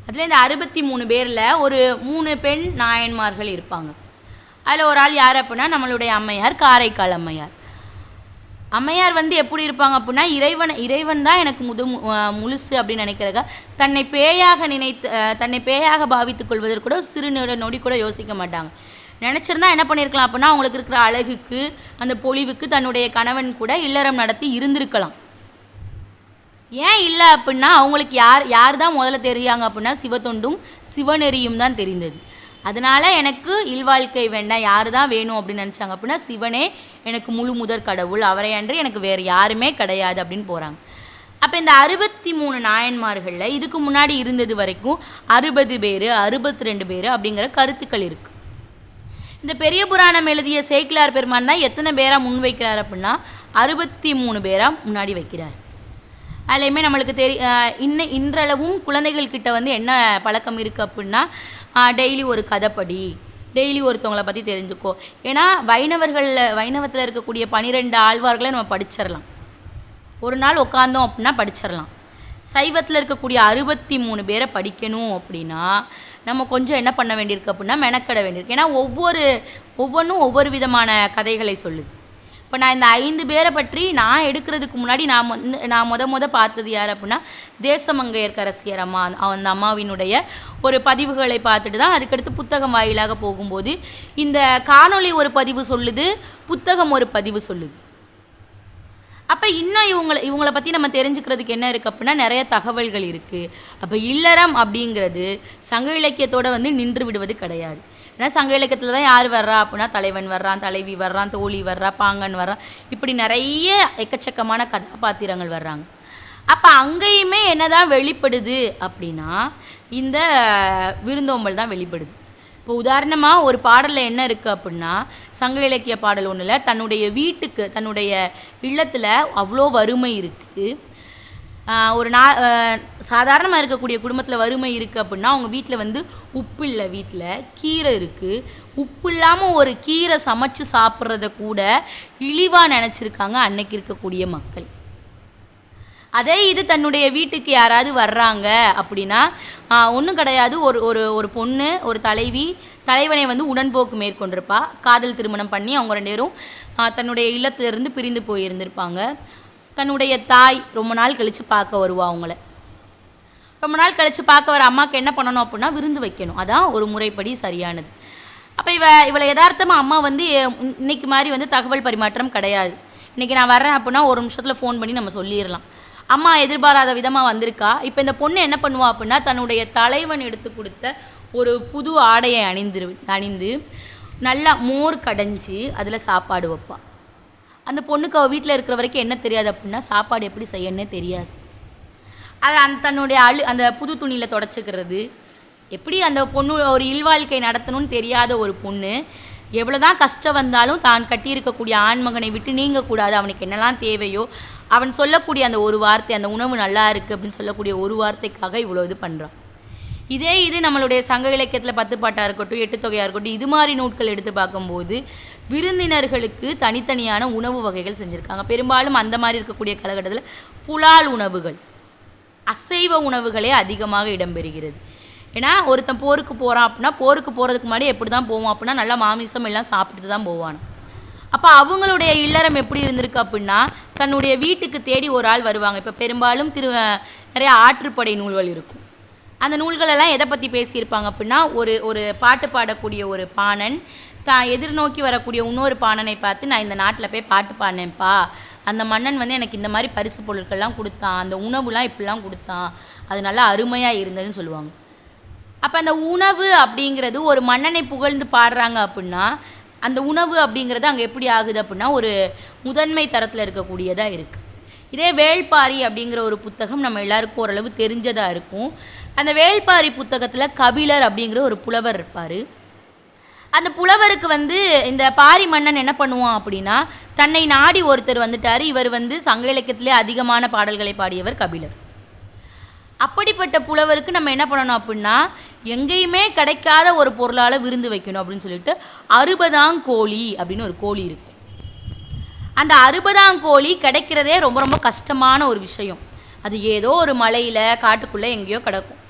அதில் இந்த 63 பேரில் ஒரு 3 பெண் நாயன்மார்கள் இருப்பாங்க. அதில் ஒரு ஆள் யார் அப்படின்னா நம்மளுடைய அம்மையார், காரைக்கால் அம்மையார். அம்மையார் வந்து எப்படி இருப்பாங்க அப்படின்னா இறைவன் தான் எனக்கு முழுசு அப்படின்னு நினைக்கிறதா தன்னை பேயாக பாவித்துக் கொள்வதற்கு கூட சிறு நொடி கூட யோசிக்க மாட்டாங்க. நினச்சிருந்தா என்ன பண்ணியிருக்கலாம் அப்படின்னா அவங்களுக்கு இருக்கிற அழகுக்கு அந்த பொலிவுக்கு தன்னுடைய கணவன் கூட இல்லறம் நடத்தி இருந்திருக்கலாம். ஏன் இல்லை அப்படின்னா அவங்களுக்கு யார் தான் முதல்ல தெரியாங்க அப்படின்னா சிவத்தொண்டும் சிவநெறியும் தான் தெரிந்தது. அதனால் எனக்கு இல்வாழ்க்கை வேண்டாம், யார் தான் வேணும் அப்படின்னு நினச்சாங்க அப்படின்னா சிவனே எனக்கு முழு முதற் கடவுள், அவரை அன்று எனக்கு வேறு யாருமே கிடையாது அப்படின்னு போகிறாங்க. அப்போ இந்த 63 நாயன்மார்களில் இதுக்கு முன்னாடி இருந்தது வரைக்கும் 60 பேர் 62 பேர் அப்படிங்கிற கருத்துக்கள் இருக்குது. இந்த பெரிய புராணம் எழுதிய சேக்கிலார் பெருமான் தான் எத்தனை பேராக முன் வைக்கிறார் அப்படின்னா 63 பேராக முன்னாடி வைக்கிறார். அதுலேயுமே நம்மளுக்கு இன்றளவும் குழந்தைகள்கிட்ட வந்து என்ன பழக்கம் இருக்குது அப்படின்னா டெய்லி ஒரு கதைப்படி, டெய்லி ஒருத்தவங்களை பற்றி தெரிஞ்சுக்கோ. ஏன்னா வைணவத்தில் இருக்கக்கூடிய 12 ஆழ்வார்களை நம்ம படிச்சிடலாம், ஒரு நாள் உட்காந்தோம் அப்படின்னா படிச்சிடலாம். சைவத்தில் இருக்கக்கூடிய 63 பேரை படிக்கணும் அப்படின்னா நம்ம கொஞ்சம் என்ன பண்ண வேண்டியிருக்கு அப்படின்னா மெனக்கட வேண்டியிருக்கு. ஏன்னா ஒவ்வொன்றும் ஒவ்வொரு விதமான கதைகளை சொல்லுது. இப்போ நான் இந்த 5 பேரை பற்றி நான் எடுக்கிறதுக்கு முன்னாடி நான் முத பார்த்தது யார் அப்படின்னா தேசமங்கையர்க்கரசியர் அம்மா. அந்த அம்மாவினுடைய ஒரு பதிவுகளை பார்த்துட்டு தான் அதுக்கடுத்து புத்தகம் வாயிலாக போகும்போது இந்த காணொளி ஒரு பதிவு சொல்லுது, புத்தகம் ஒரு பதிவு சொல்லுது. அப்போ இன்னும் இவங்களை பற்றி நம்ம தெரிஞ்சுக்கிறதுக்கு என்ன இருக்குது அப்படின்னா நிறைய தகவல்கள் இருக்குது. அப்போ இல்லறம் அப்படிங்கிறது சங்க இலக்கியத்தோடு வந்து நின்று விடுவது கிடையாது. ஏன்னா சங்க இலக்கியத்தில் தான் யார் வர்றா அப்படின்னா தலைவன் வர்றான், தலைவி வர்றான், தோழி வர்றா, பாங்கன் வர்றான், இப்படி நிறைய எக்கச்சக்கமான கதாபாத்திரங்கள் வர்றாங்க. அப்போ அங்கேயுமே என்ன தான் வெளிப்படுது அப்படின்னா இந்த விருந்தோம்பல் தான் வெளிப்படுது. இப்போ உதாரணமாக ஒரு பாடலில் என்ன இருக்குது அப்படின்னா சங்க இலக்கிய பாடல் ஒன்றில் தன்னுடைய வீட்டுக்கு தன்னுடைய இல்லத்தில் அவ்வளோ வறுமை இருக்குது. ஒரு சாதாரணமாக இருக்கக்கூடிய குடும்பத்தில் வறுமை இருக்குது அப்படின்னா அவங்க வீட்டில் வந்து உப்பு இல்லை, வீட்டில் கீரை இருக்குது, உப்பு இல்லாமல் ஒரு கீரை சமைச்சு சாப்பிட்றத கூட இழிவாக நினச்சிருக்காங்க அன்னைக்கு இருக்கக்கூடிய மக்கள். அதே இது தன்னுடைய வீட்டுக்கு யாராவது வர்றாங்க அப்படின்னா ஒன்றும் கிடையாது, ஒரு பொண்ணு ஒரு தலைவனை வந்து உடன்போக்கு மேற்கொண்டிருப்பா, காதல் திருமணம் பண்ணி அவங்க 2 பேரும் தன்னுடைய இல்லத்திலிருந்து பிரிந்து போயிருந்திருப்பாங்க. தன்னுடைய தாய் ரொம்ப நாள் கழித்து பார்க்க வருவா. அவங்கள ரொம்ப நாள் கழித்து பார்க்க வர அம்மாவுக்கு என்ன பண்ணணும் அப்படின்னா விருந்து வைக்கணும், அதான் ஒரு முறைப்படி சரியானது. அப்போ இவளை யதார்த்தமாக அம்மா வந்து இன்னைக்கு மாதிரி வந்து தகவல் பரிமாற்றம் கிடையாது. இன்றைக்கி நான் வரேன் அப்படின்னா ஒரு நிமிஷத்தில் ஃபோன் பண்ணி நம்ம சொல்லிடலாம். அம்மா எதிர்பாராத விதமாக வந்திருக்கா. இப்போ இந்த பொண்ணு என்ன பண்ணுவா அப்படின்னா தன்னுடைய தலைவன் எடுத்து கொடுத்த ஒரு புது ஆடையை அணிந்து நல்லா மோர் கடைஞ்சி அதில் சாப்பாடு வைப்பா. அந்த பொண்ணுக்கு அவள் வீட்டில் இருக்கிற வரைக்கும் என்ன தெரியாது அப்படின்னா சாப்பாடு எப்படி செய்யணுன்னே தெரியாது. அதை தன்னுடைய அந்த புது துணியில் தொடச்சிக்கிறது, எப்படி அந்த பொண்ணு ஒரு இல்வாழ்க்கை நடத்தணும்னு தெரியாத ஒரு பொண்ணு எவ்வளோதான் கஷ்டம் வந்தாலும் தான் கட்டியிருக்கக்கூடிய ஆண்மகனை விட்டு நீங்கக்கூடாது, அவனுக்கு என்னெல்லாம் தேவையோ அவன் சொல்லக்கூடிய அந்த ஒரு வார்த்தை, அந்த உணவு நல்லா இருக்குது அப்படின்னு சொல்லக்கூடிய ஒரு வார்த்தைக்காக இவ்வளோ இது பண்ணுறான். இது நம்மளுடைய சங்க இலக்கியத்தில் 10 பாட்டாக இருக்கட்டும், 8 தொகையாக இருக்கட்டும், இது மாதிரி நூட்கள் எடுத்து பார்க்கும்போது விருந்தினர்களுக்கு தனித்தனியான உணவு வகைகள் செஞ்சுருக்காங்க. பெரும்பாலும் அந்த மாதிரி இருக்கக்கூடிய காலகட்டத்தில் புலால் உணவுகள், அசைவ உணவுகளே அதிகமாக இடம்பெறுகிறது. ஏன்னா ஒருத்தன் போருக்கு போகிறான் அப்படின்னா போருக்கு போகிறதுக்கு முன்னாடி எப்படி தான் போவான் அப்படின்னா நல்லா மாமிசம் எல்லாம் சாப்பிட்டுட்டு தான் போவான். அப்போ அவங்களுடைய இல்லறம் எப்படி இருந்திருக்கு அப்படின்னா தன்னுடைய வீட்டுக்கு தேடி ஒரு ஆள் வருவாங்க. இப்போ பெரும்பாலும் நிறைய ஆற்றுப்படை நூல்கள் இருக்கும். அந்த நூல்களெல்லாம் எதை பற்றி பேசியிருப்பாங்க அப்படின்னா ஒரு பாட்டு பாடக்கூடிய ஒரு பாணன் தான் எதிர்நோக்கி வரக்கூடிய இன்னொரு பாணனை பார்த்து நான் இந்த நாட்டில் போய் பாட்டு பாடினேன்ப்பா, அந்த மன்னன் வந்து எனக்கு இந்த மாதிரி பரிசு பொருட்கள்லாம் கொடுத்தான், அந்த உணவுலாம் இப்படிலாம் கொடுத்தான், அது நல்லா அருமையாக இருந்ததுன்னு சொல்லுவாங்க. அப்போ அந்த உணவு அப்படிங்கிறது ஒரு மன்னனை புகழ்ந்து பாடுறாங்க அப்படின்னா அந்த உணவு அப்படிங்கிறது அங்கே எப்படி ஆகுது அப்படின்னா ஒரு முதன்மை தரத்தில் இருக்கக்கூடியதாக இருக்குது. இதே வேள்பாரி அப்படிங்கிற ஒரு புத்தகம் நம்ம எல்லாருக்கும் ஓரளவு தெரிஞ்சதாக இருக்கும். அந்த வேள்பாரி புத்தகத்தில் கபிலர் அப்படிங்கிற ஒரு புலவர் இருப்பார். அந்த புலவருக்கு வந்து இந்த பாரி மன்னன் என்ன பண்ணுவான் அப்படின்னா தன்னை நாடி ஒருத்தர் வந்துட்டார். இவர் வந்து சங்க இலக்கியத்திலே அதிகமான பாடல்களை பாடியவர் கபிலர். அப்படிப்பட்ட புலவருக்கு நம்ம என்ன பண்ணணும் அப்படின்னா எங்கேயுமே கிடைக்காத ஒரு பொருளால் விருந்து வைக்கணும் அப்படின்னு சொல்லிட்டு 60ஆம் கோழி அப்படின்னு ஒரு கோழி இருக்குது. அந்த 60ஆம் கோழி கிடைக்கிறதே ரொம்ப ரொம்ப கஷ்டமான ஒரு விஷயம். அது ஏதோ ஒரு மலையில் காட்டுக்குள்ளே எங்கேயோ கிடக்கும்.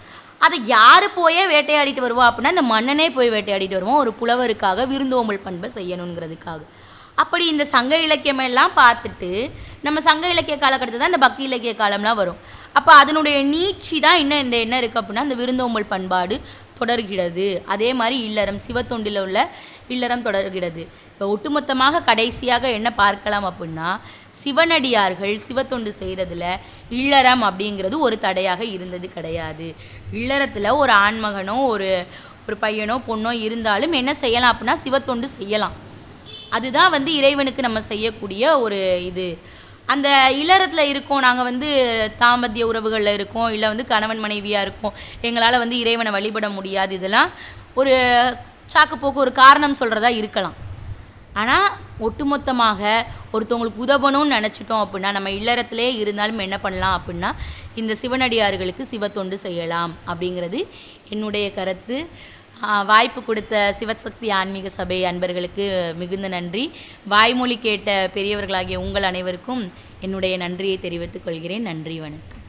அதை யார் போயே வேட்டையாடிட்டு வருவா அப்படின்னா இந்த மன்னனே போய் வேட்டையாடிட்டு வருவோம் ஒரு புலவருக்காக விருந்தோம்பல் பண்பை செய்யணுங்கிறதுக்காக. அப்படி இந்த சங்க இலக்கியமெல்லாம் பார்த்துட்டு நம்ம சங்க இலக்கிய காலகட்டத்தில் தான் இந்த பக்தி இலக்கிய காலம்லாம் வரும். அப்போ அதனுடைய நீட்சி தான் இன்னும் இந்த என்ன இருக்குது அப்படின்னா இந்த விருந்தோம்பல் பண்பாடு தொடர்கிறது. அதே மாதிரி இல்லறம் சிவத்தொண்டில் உள்ள இல்லறம் தொடர்கிறது. இப்போ ஒட்டுமொத்தமாக கடைசியாக என்ன பார்க்கலாம் அப்படின்னா சிவனடியார்கள் சிவத்தொண்டு செய்கிறதுல இல்லறம் அப்படிங்கிறது ஒரு தடையாக இருந்தது கிடையாது. இல்லறத்தில் ஒரு ஆண்மகனோ ஒரு பையனோ பொண்ணோ இருந்தாலும் என்ன செய்யலாம் அப்படின்னா சிவத்தொண்டு செய்யலாம். அதுதான் வந்து இறைவனுக்கு நம்ம செய்யக்கூடிய ஒரு இது. அந்த இல்லறத்தில் இருக்கோம், நாங்கள் வந்து தாம்பத்திய உறவுகளில் இருக்கோம், இல்லை வந்து கணவன் மனைவியாக இருக்கோம், எங்களால் வந்து இறைவனை வழிபட முடியாது, இதெல்லாம் ஒரு சாக்குப்போக்கு ஒரு காரணம் சொல்கிறதா இருக்கலாம். ஆனால் ஒட்டுமொத்தமாக ஒருத்தவங்களுக்கு உதவணும்னு நினச்சிட்டோம் அப்படின்னா நம்ம இல்லறத்திலே இருந்தாலும் என்ன பண்ணலாம் அப்படின்னா இந்த சிவனடியார்களுக்கு சிவத்தொண்டு செய்யலாம் அப்படிங்கிறது என்னுடைய கருத்து. வாய்ப்பு கொடுத்த சிவசக்தி ஆன்மீக சபை அன்பர்களுக்கு மிகுந்த நன்றி. வாய்மொழி கேட்ட பெரியவர்களாகிய உங்கள் அனைவருக்கும் என்னுடைய நன்றியை தெரிவித்துக் கொள்கிறேன். நன்றி, வணக்கம்.